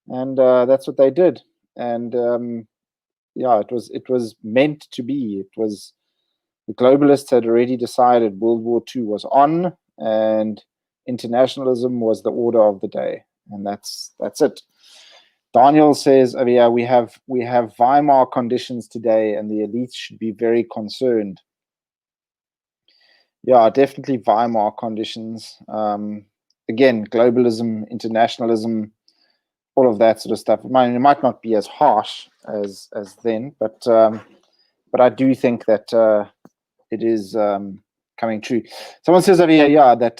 And that's what they did. And yeah, it was meant to be. It was, the globalists had already decided World War II was on, and internationalism was the order of the day, and that's it. Daniel says, oh yeah, we have Weimar conditions today, and the elites should be very concerned. Yeah, definitely Weimar conditions. Again, globalism, internationalism, all of that sort of stuff. It might not be as harsh as then, but I do think that it is coming true. Someone says over here, yeah, that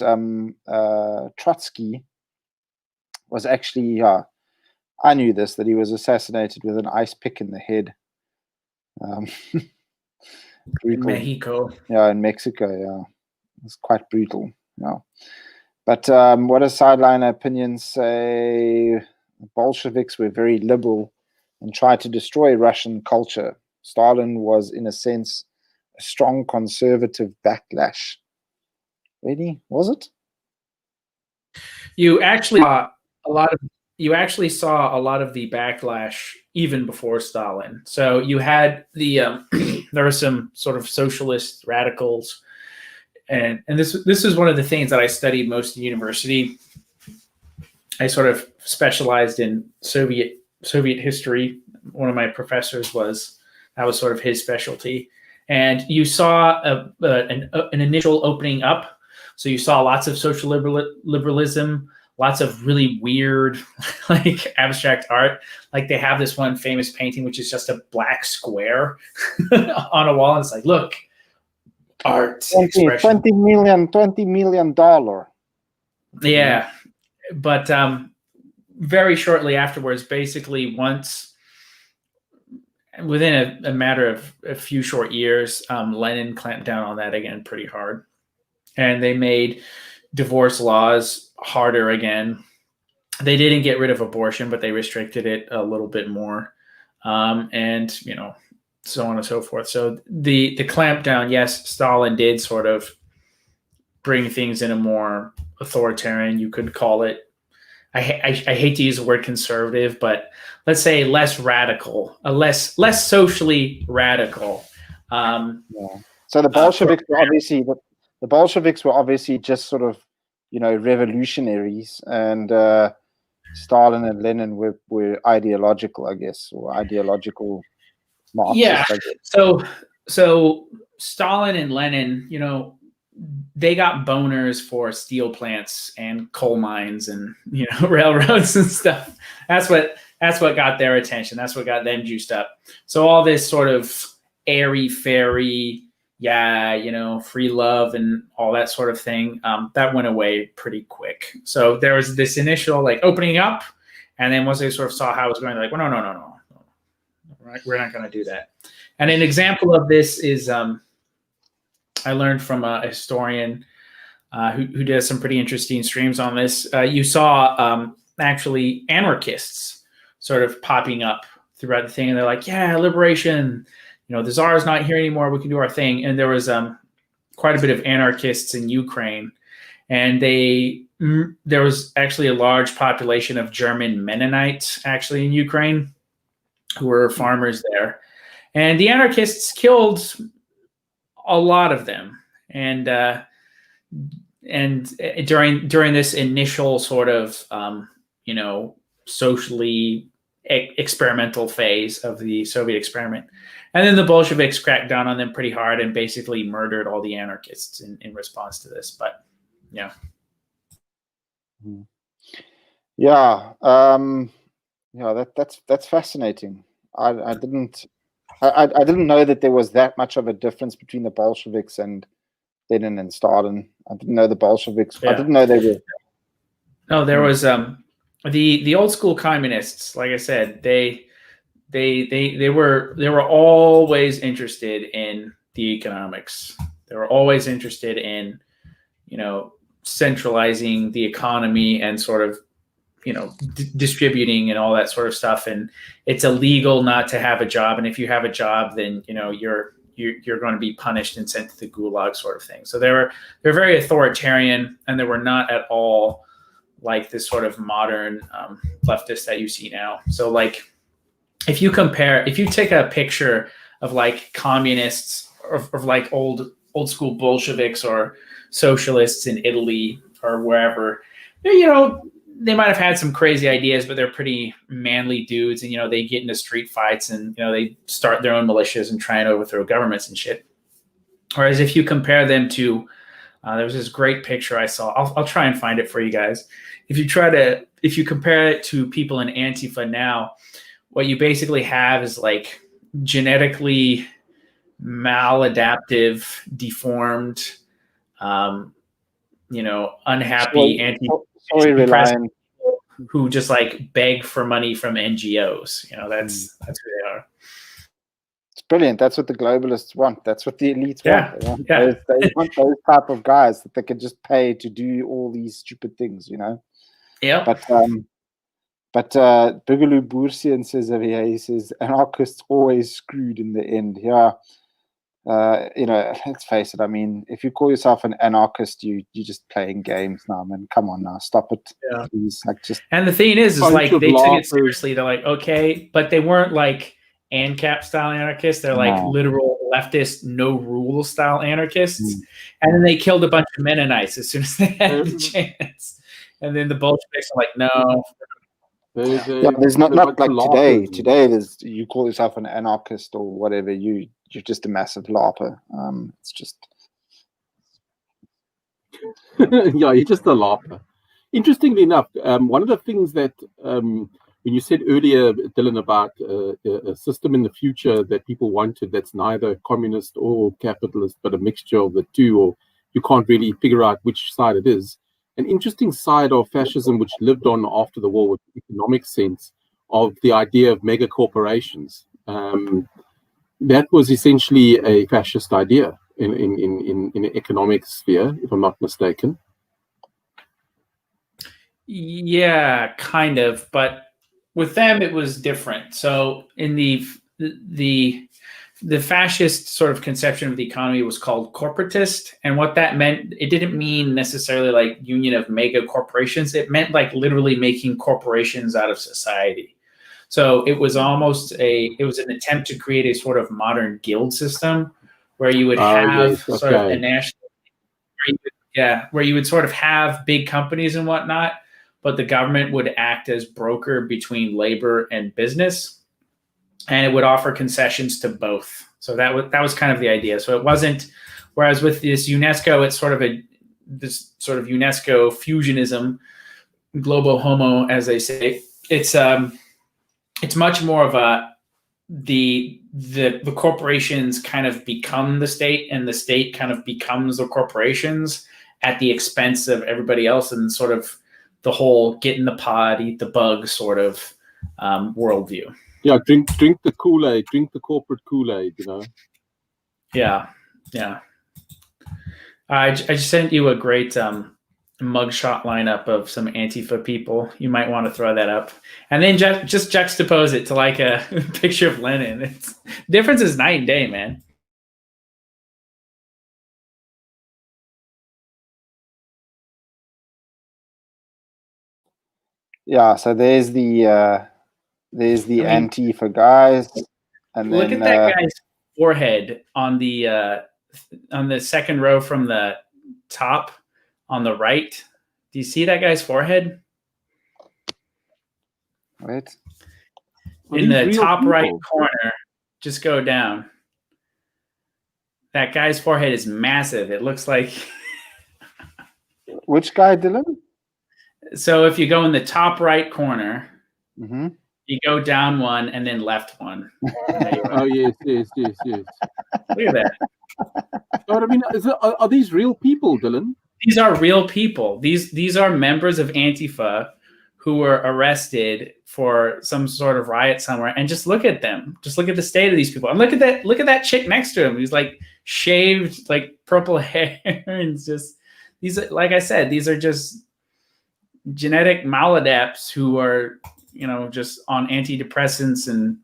Trotsky was actually, I knew this, that he was assassinated with an ice pick in the head. In Mexico. Yeah, in Mexico, yeah. It's quite brutal, yeah. But what does sideline opinions say? The Bolsheviks were very liberal and tried to destroy Russian culture. Stalin was, in a sense, a strong conservative backlash. Really? Was it? You actually saw a lot of the backlash even before Stalin. So you had the there were some sort of socialist radicals, and this is one of the things that I studied most in university. I sort of specialized in Soviet history. One of my professors that was sort of his specialty, and you saw an initial opening up. So you saw lots of social liberalism, lots of really weird, like abstract art. Like they have this one famous painting, which is just a black square on a wall. And it's like, look, art. $20 million. Yeah. But very shortly afterwards, basically within a matter of a few short years, Lenin clamped down on that again pretty hard. And they made divorce laws harder again. They didn't get rid of abortion, but they restricted it a little bit more, and you know, so on and so forth. So the clampdown, yes, Stalin did sort of bring things in a more authoritarian, you could call it. I hate to use the word conservative, but let's say less radical, less socially radical. Yeah. So the Bolsheviks were obviously the Bolsheviks were obviously just sort of, you know, revolutionaries, and Stalin and Lenin were ideological, I guess, or ideological Marxists. Yeah. So Stalin and Lenin, you know, they got boners for steel plants and coal mines and, you know, railroads and stuff. That's what got their attention. That's what got them juiced up. So all this sort of airy-fairy, yeah, you know, free love and all that sort of thing, that went away pretty quick. So there was this initial like opening up, and then once they sort of saw how it was going, they're like, well, no, we're not going to do that. And an example of this is I learned from a historian who does some pretty interesting streams on this. You saw actually anarchists sort of popping up throughout the thing, and they're like, yeah, liberation, the Tsar is not here anymore, we can do our thing. And there was quite a bit of anarchists in Ukraine, and there was actually a large population of German Mennonites actually in Ukraine who were farmers there, and the anarchists killed a lot of them. And during this initial sort of socially experimental phase of the Soviet experiment, and then the Bolsheviks cracked down on them pretty hard and basically murdered all the anarchists in response to this. But yeah. Yeah, that's fascinating. I didn't know that there was that much of a difference between the Bolsheviks and Lenin and Stalin. I didn't know the Bolsheviks. Yeah. I didn't know they were. No, there was the old school communists. Like I said, they were always interested in the economics. They were always interested in centralizing the economy and sort of distributing and all that sort of stuff. And it's illegal not to have a job, and if you have a job, then you're going to be punished and sent to the gulag, sort of thing. So they're very authoritarian, and they were not at all like this sort of modern leftist that you see now. So like if you take a picture of like communists or like old school Bolsheviks or socialists in Italy or wherever, they might have had some crazy ideas, but they're pretty manly dudes, and they get into street fights, and they start their own militias and try and overthrow governments and shit. Whereas if you compare them to, there was this great picture I saw. I'll try and find it for you guys. If you compare it to people in Antifa now, what you basically have is like genetically maladaptive, deformed, unhappy anti-president who just like beg for money from NGOs. That's who they are. It's brilliant. That's what the globalists want. That's what the elites want. They want those type of guys that they can just pay to do all these stupid things. Yeah. But Boogaloo Boursian says over here, he says anarchists always screwed in the end. Yeah. Let's face it. I mean, if you call yourself an anarchist, you're just playing games now, man. Come on now, stop it, please. And the thing is like they took it seriously. They're like, okay, but they weren't like ANCAP style anarchists. They're like literal leftist, no rule style anarchists. And then they killed a bunch of Mennonites as soon as they had the chance. And then the Bolsheviks are like, no. There's not like today. Today, you call yourself an anarchist or whatever. You're just a massive LARPer. It's just you're just a LARPer. Interestingly enough, one of the things that when you said earlier, Dylan, about a system in the future that people wanted that's neither communist or capitalist, but a mixture of the two, or you can't really figure out which side it is. An interesting side of fascism, which lived on after the war, was the economic sense of the idea of mega corporations. That was essentially a fascist idea in an economic sphere, if I'm not mistaken. Yeah, kind of, but with them it was different. So in the fascist sort of conception of the economy was called corporatist, and what that meant, it didn't mean necessarily like union of mega corporations. It meant like literally making corporations out of society. So it was almost an attempt to create a sort of modern guild system where you would have sort of a national, where you would sort of have big companies and whatnot, but the government would act as broker between labor and business, and it would offer concessions to both. So that was kind of the idea. So it wasn't, whereas with this UNESCO, it's sort of this sort of UNESCO fusionism, globo homo, as they say. It's much more of the corporations kind of become the state, and the state kind of becomes the corporations at the expense of everybody else, and sort of the whole get in the pod, eat the bug sort of worldview. Yeah, drink the Kool-Aid, drink the corporate Kool-Aid, Yeah. I just sent you a great mugshot lineup of some Antifa people. You might want to throw that up, and then just juxtapose it to like a picture of Lenin. It's difference is night and day, man. Yeah, so there's the Antifa guys, and look then at that guy's forehead on the second row from the top on the right. Do you see that guy's forehead? wait. In the top right corner, just go down. That guy's forehead is massive. It looks like. Which guy, Dylan? So if you go in the top right corner, Mm-hmm. you go down one and then left one. Oh yes. Look at that. But I mean, are these real people, Dylan? These are real people. These are members of Antifa who were arrested for some sort of riot somewhere. And just look at them. Just look at the state of these people. And look at that chick next to him who's like shaved, like purple hair. And it's just these, like I said, these are just genetic maladapts who are, just on antidepressants and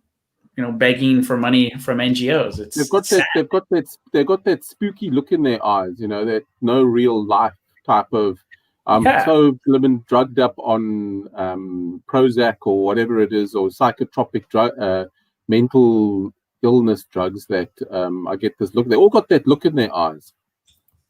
begging for money from NGOs. They've got that spooky look in their eyes, that no real life type of so living drugged up on Prozac or whatever it is, or psychotropic drug, mental illness drugs that I get this look. They all got that look in their eyes.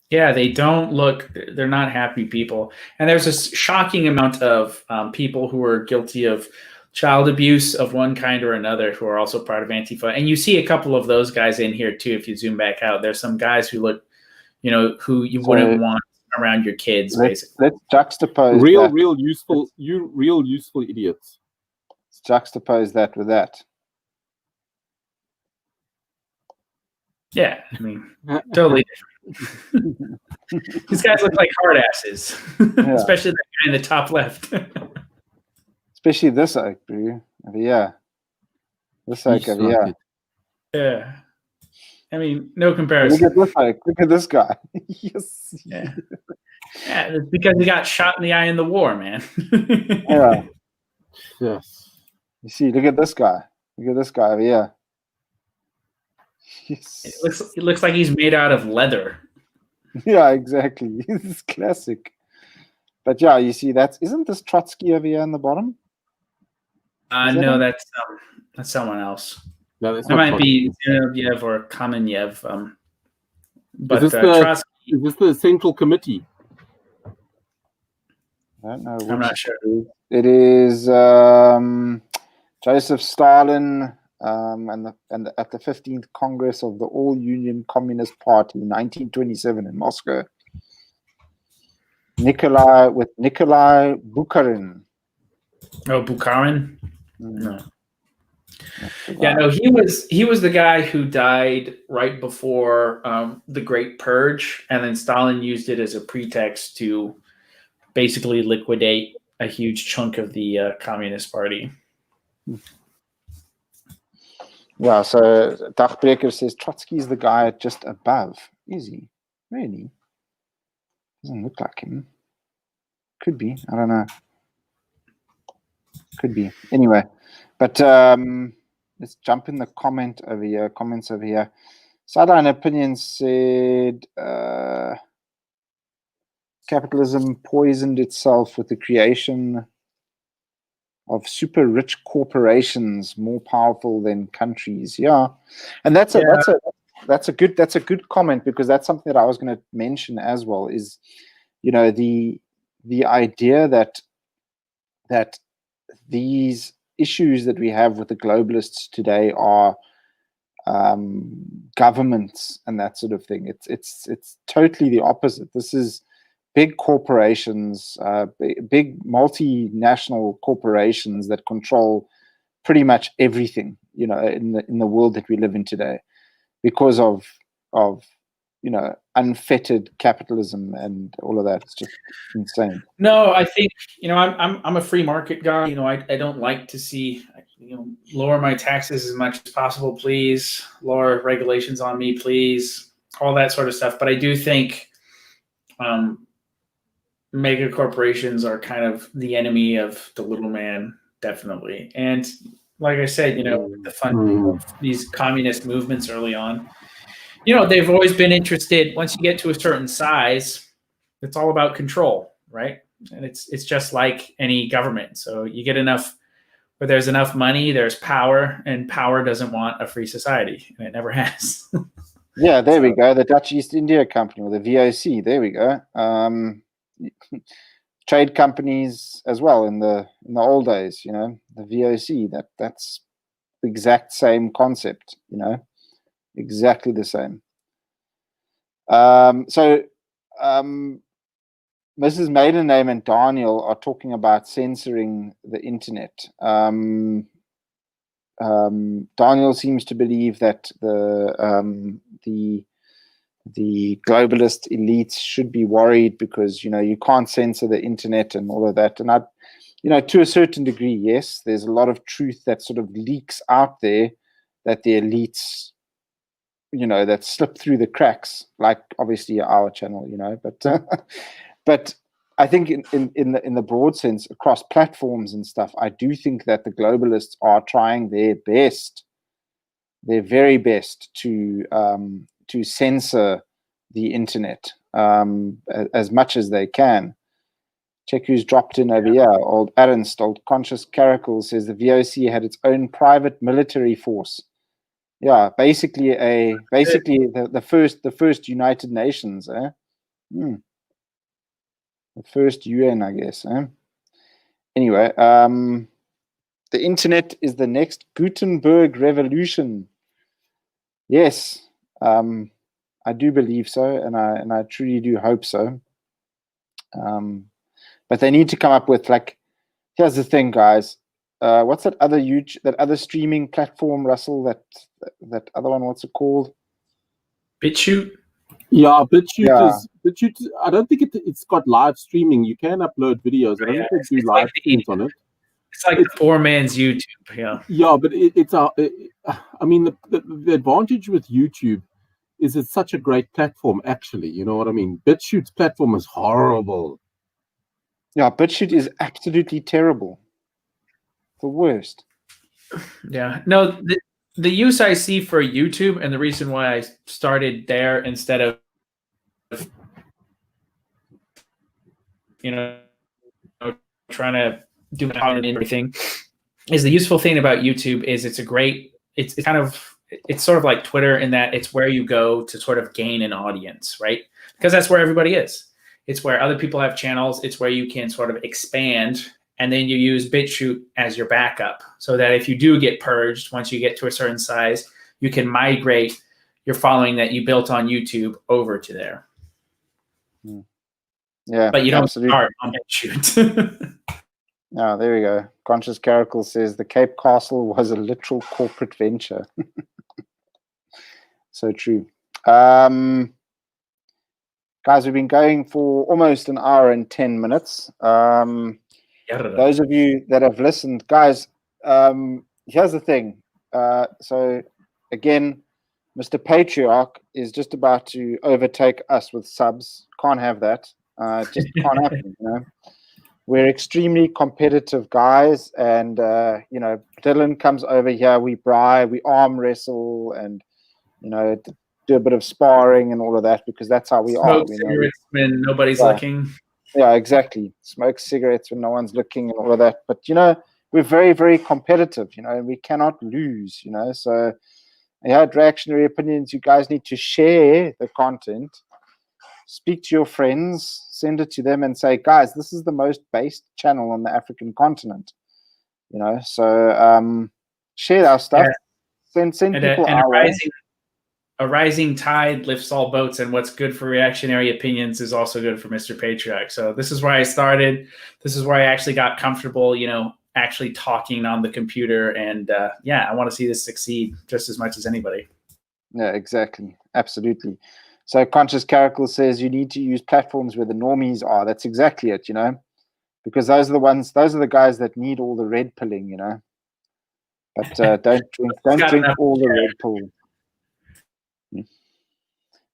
Yeah, they're not happy people. And there's a shocking amount of people who are guilty of child abuse of one kind or another who are also part of Antifa. And you see a couple of those guys in here too, if you zoom back out. There's some guys who look, who you wouldn't want around your kids, basically. Let's juxtapose real useful idiots. Let's juxtapose that with that. Yeah, I mean, totally different. These guys look like hard asses, especially that guy in the top left. Especially this oak, bro. Yeah. This oak over here. Yeah. I mean, no comparison. Look at this oak. Look at this guy. Yes. Yeah. Yeah, it's because he got shot in the eye in the war, man. Yeah. Yes. You see, look at this guy. Look at this guy over here. Yes. It looks like he's made out of leather. Yeah, exactly. It's classic. But yeah, you see, isn't this Trotsky over here in the bottom? No, that's someone else. No, that's that might be Zinoviev or Kamenev. But is this the Central Committee? I don't know. I'm not sure. It is Joseph Stalin and at the 15th Congress of the All-Union Communist Party, 1927 in Moscow. Nikolai Bukharin. Oh, Bukharin? No. Yeah, no, he was the guy who died right before the Great Purge, and then Stalin used it as a pretext to basically liquidate a huge chunk of the Communist Party. Yeah, so Dachbreker says Trotsky's the guy just above. Is he? Really? Doesn't look like him. Could be. I don't know. Could be. Anyway, but let's jump in the comments over here. Sideline Opinions said capitalism poisoned itself with the creation of super rich corporations more powerful than countries. Yeah, and that's a good comment, because that's something that I was going to mention as well. Is the idea that these issues that we have with the globalists today are governments and that sort of thing. It's totally the opposite. This is big corporations, big multinational corporations that control pretty much everything, in the world that we live in today, because of unfettered capitalism and all of that. It's just insane. No, I think I'm a free market guy. I don't like to see lower my taxes as much as possible, please. Lower regulations on me, please. All that sort of stuff. But I do think mega corporations are kind of the enemy of the little man, definitely. And like I said, the funding of these communist movements early on, they've always been interested. Once you get to a certain size, it's all about control, right? And it's just like any government. So you get enough, where there's enough money, there's power, and power doesn't want a free society, and it never has. Yeah, there we go. The Dutch East India Company, or the VOC. There we go. Trade companies as well in the old days. The VOC. That's the exact same concept. Exactly the same. Mrs. Maiden Name and Daniel are talking about censoring the internet. Daniel seems to believe that the globalist elites should be worried because you can't censor the internet and all of that. And to a certain degree, yes, there's a lot of truth that sort of leaks out there that the elites, that slip through the cracks, like obviously our channel, but I think in the broad sense, across platforms and stuff, I do think that the globalists are trying their best, their very best, to censor the internet as much as they can. Check who's dropped in over here. Old Ernst, old Conscious Caracal says the VOC had its own private military force. Yeah, basically the first United Nations, eh? The first UN, I guess. Anyway, the internet is the next Gutenberg revolution. Yes, I do believe so, and I truly do hope so. But they need to come up with, like, here's the thing, guys. What's that other streaming platform, Russell? That other one, what's it called? BitChute. Yeah, BitChute. I don't think it's got live streaming. You can upload videos. I don't think they do live streams on it. It's like the poor man's YouTube. Yeah. Yeah, but I mean, the advantage with YouTube is it's such a great platform. Actually, you know what I mean. BitChute's platform is horrible. Yeah, BitChute is absolutely terrible. The worst. Yeah. No, the use I see for YouTube, and the reason why I started there instead of trying to do content and everything, is the useful thing about YouTube is it's sort of like Twitter in that it's where you go to sort of gain an audience, right? Because that's where everybody is. It's where other people have channels. It's where you can sort of expand, and then you use BitChute as your backup, so that if you do get purged, once you get to a certain size, you can migrate your following that you built on YouTube over to there. Yeah, but you don't start on BitChute. Oh, there we go. Conscious Caracal says the Cape Castle was a literal corporate venture. So true. Guys, we've been going for almost an hour and 10 minutes. Those of you that have listened, guys, here's the thing. So again, Mr. Patriarch is just about to overtake us with subs. Can't have that. It just can't happen, We're extremely competitive guys, and Dylan comes over here, we bribe, we arm wrestle, and do a bit of sparring and all of that, because that's how we Smoke cigarettes when nobody's looking. Yeah, exactly. Smoke cigarettes when no one's looking and all of that. But we're very, very competitive, and we cannot lose, So reactionary opinions, you guys need to share the content. Speak to your friends, send it to them, and say, guys, this is the most based channel on the African continent. So share our stuff. Send people our way. A rising tide lifts all boats, and what's good for reactionary opinions is also good for Mr. Patriarch. So this is where I started. This is where I actually got comfortable, actually talking on the computer. And I want to see this succeed just as much as anybody. Yeah, exactly. Absolutely. So Conscious Caracal says you need to use platforms where the normies are. That's exactly it, because those are the guys that need all the red pilling, But don't drink all the red pill.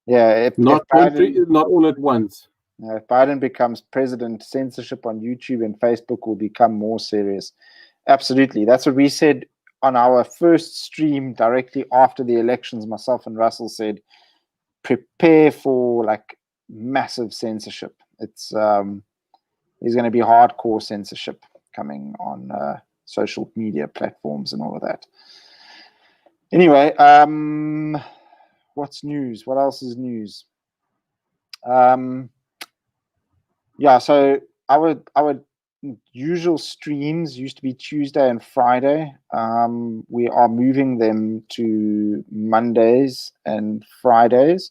Yeah, not all at once. If Biden becomes president, censorship on YouTube and Facebook will become more serious. Absolutely. That's what we said on our first stream directly after the elections. Myself and Russell said, prepare for like massive censorship. It's there's going to be hardcore censorship coming on social media platforms and all of that. Anyway, what's news? What else is news? Yeah, so our usual streams used to be Tuesday and Friday. We are moving them to Mondays and Fridays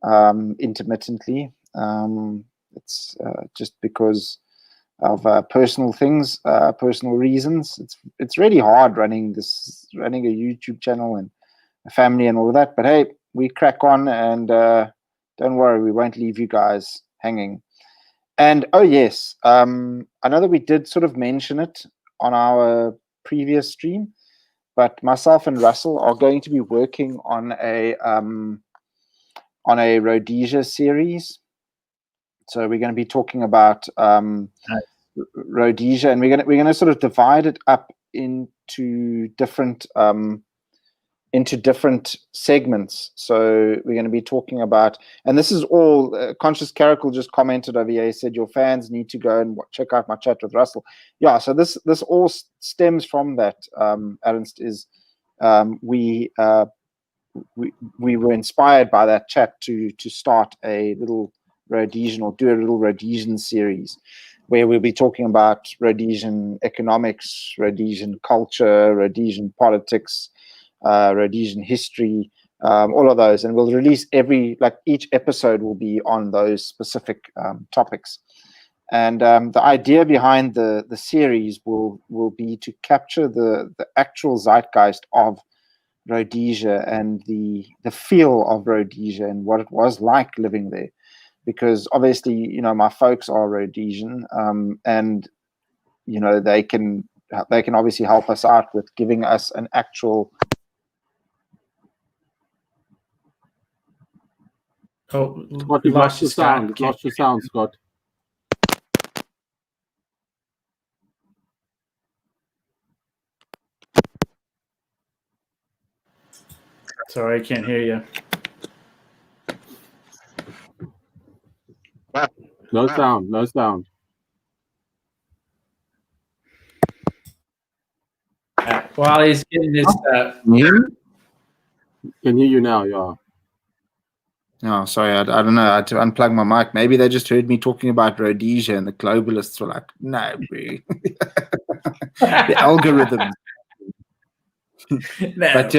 intermittently. It's just because of personal things, personal reasons. It's really hard running a YouTube channel and a family and all of that. But hey, we crack on, and don't worry, we won't leave you guys hanging. And oh yes, I know that we did sort of mention it on our previous stream, but myself and Russell are going to be working on a Rhodesia series. So we're going to be talking about Rhodesia, and we're going to sort of divide it up into different segments. So we're going to be talking about, and this is all Conscious Caracal just commented over here. He said your fans need to go and check out my chat with Russell. Yeah, so this all stems from that. Ernst, is we were inspired by that chat to start a little Rhodesian, or do a little Rhodesian series where we'll be talking about Rhodesian economics, Rhodesian culture, Rhodesian politics, Rhodesian history, all of those, and we'll release each episode will be on those specific topics. And the idea behind the series will be to capture the actual zeitgeist of Rhodesia and the feel of Rhodesia and what it was like living there, because obviously my folks are Rhodesian, and they can obviously help us out with giving us an actual. Oh, Scott, you've lost your sound. You've lost your sound, Scott. Sorry, I can't hear you. No sound. No sound. While he's getting this, Can hear you now. Yeah. Oh, sorry, I don't know. I had to unplug my mic. Maybe they just heard me talking about Rhodesia, and the globalists were like, "No, bro." The algorithm. No. But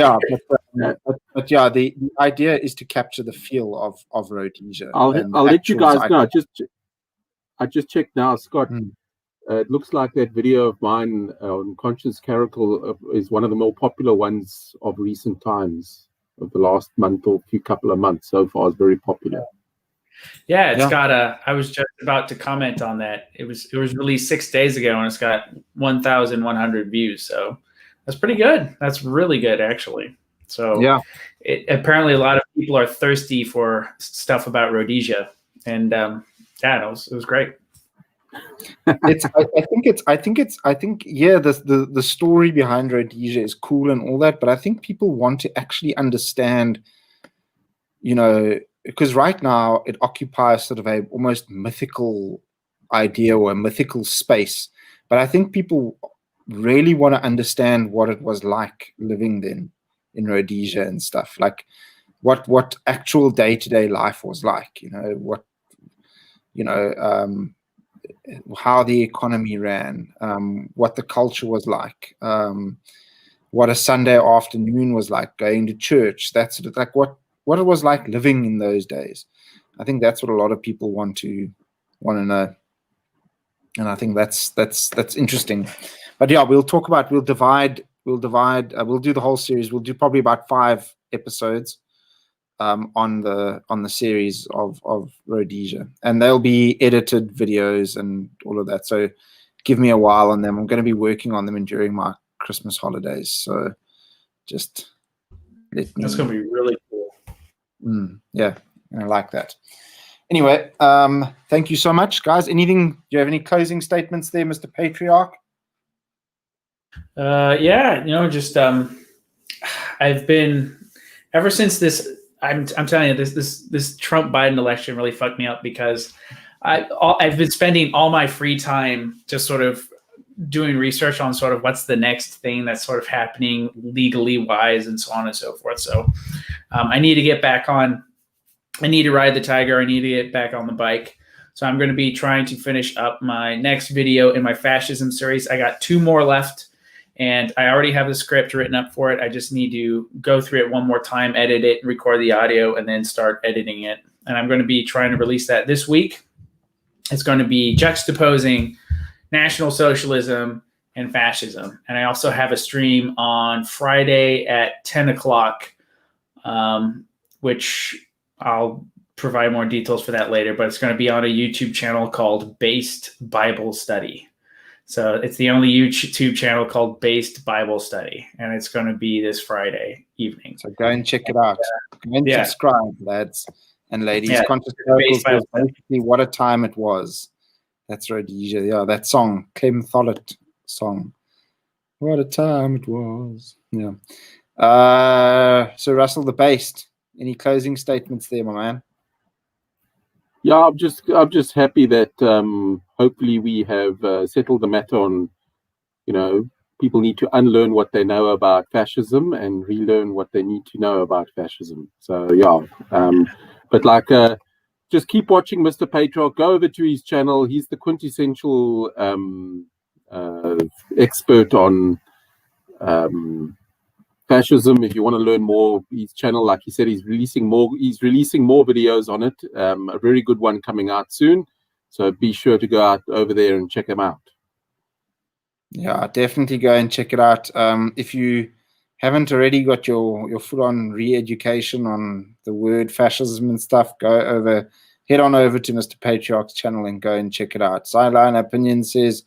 yeah, the idea is to capture the feel of Rhodesia. I'll let you guys know. I just checked now, Scott. It looks like that video of mine on Conscious Caracal is one of the more popular ones of recent times, of the last month or couple of months. So far, it's very popular. Yeah, it's got I was just about to comment on that. It was released 6 days ago, and it's got 1,100 views. So that's pretty good. That's really good, actually. So yeah, apparently a lot of people are thirsty for stuff about Rhodesia, and it was great. I think the story behind Rhodesia is cool and all that, but I think people want to actually understand, because right now it occupies sort of a almost mythical idea or a mythical space, but I think people really want to understand what it was like living then in Rhodesia and stuff, like what actual day-to-day life was like, how the economy ran, what the culture was like, what a Sunday afternoon was like, going to church, that sort of, like what it was like living in those days. I think that's what a lot of people want to know, and I think that's interesting. But yeah, we'll do the whole series. We'll do probably about 5 episodes on the series of Rhodesia, and they'll be edited videos and all of that. So give me a while on them. I'm going to be working on them during my Christmas holidays. So just let me. That's going to be really cool. Yeah, I like that. Anyway, thank you so much, guys. Anything? Do you have any closing statements there, Mr. Patriarch? Yeah, just I've been ever since this. I'm telling you, this Trump Biden election really fucked me up because I've been spending all my free time just sort of doing research on sort of what's the next thing that's sort of happening legally wise and so on and so forth. So I need to get back on. I need to ride the tiger. I need to get back on the bike. So I'm going to be trying to finish up my next video in my fascism series. I got 2 more left, and I already have the script written up for it. I just need to go through it one more time, edit it, record the audio, and then start editing it. And I'm going to be trying to release that this week. It's going to be juxtaposing National Socialism and fascism. And I also have a stream on Friday at 10 o'clock, which I'll provide more details for that later, but it's going to be on a YouTube channel called Based Bible Study. So it's the only YouTube channel called Based Bible Study, and it's going to be this Friday evening. So go and check it out. Go and subscribe, lads and ladies. Yeah, Conscious Circles was basically what a time it was. That's Rhodesia. Yeah, that song, Clem Follett song. What a time it was. Yeah. So Russell the Based. Any closing statements there, my man? Yeah, I'm just happy that hopefully we have settled the matter on, people need to unlearn what they know about fascism and relearn what they need to know about fascism. So yeah, but just keep watching Mr. Patriarch. Go over to his channel. He's the quintessential expert on fascism. If you want to learn more, his channel, like he said, he's releasing more videos on it. A very good one coming out soon, so be sure to go out over there and check him out. Yeah, definitely go and check it out. If you haven't already got your full-on re-education on the word fascism and stuff, head on over to Mr. Patriarch's channel and go and check it out. Sideline Opinion says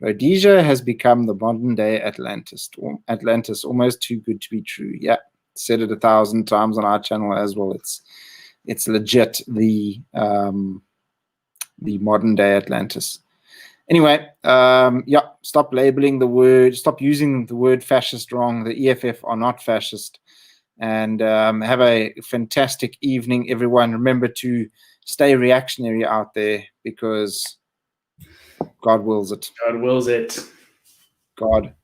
Rhodesia has become the modern-day Atlantis, almost too good to be true. Yeah, said it 1,000 times on our channel as well. It's legit the modern-day Atlantis. Anyway, stop labeling the word, stop using the word fascist wrong. The EFF are not fascist. And have a fantastic evening, everyone. Remember to stay reactionary out there because God wills it. God wills it. God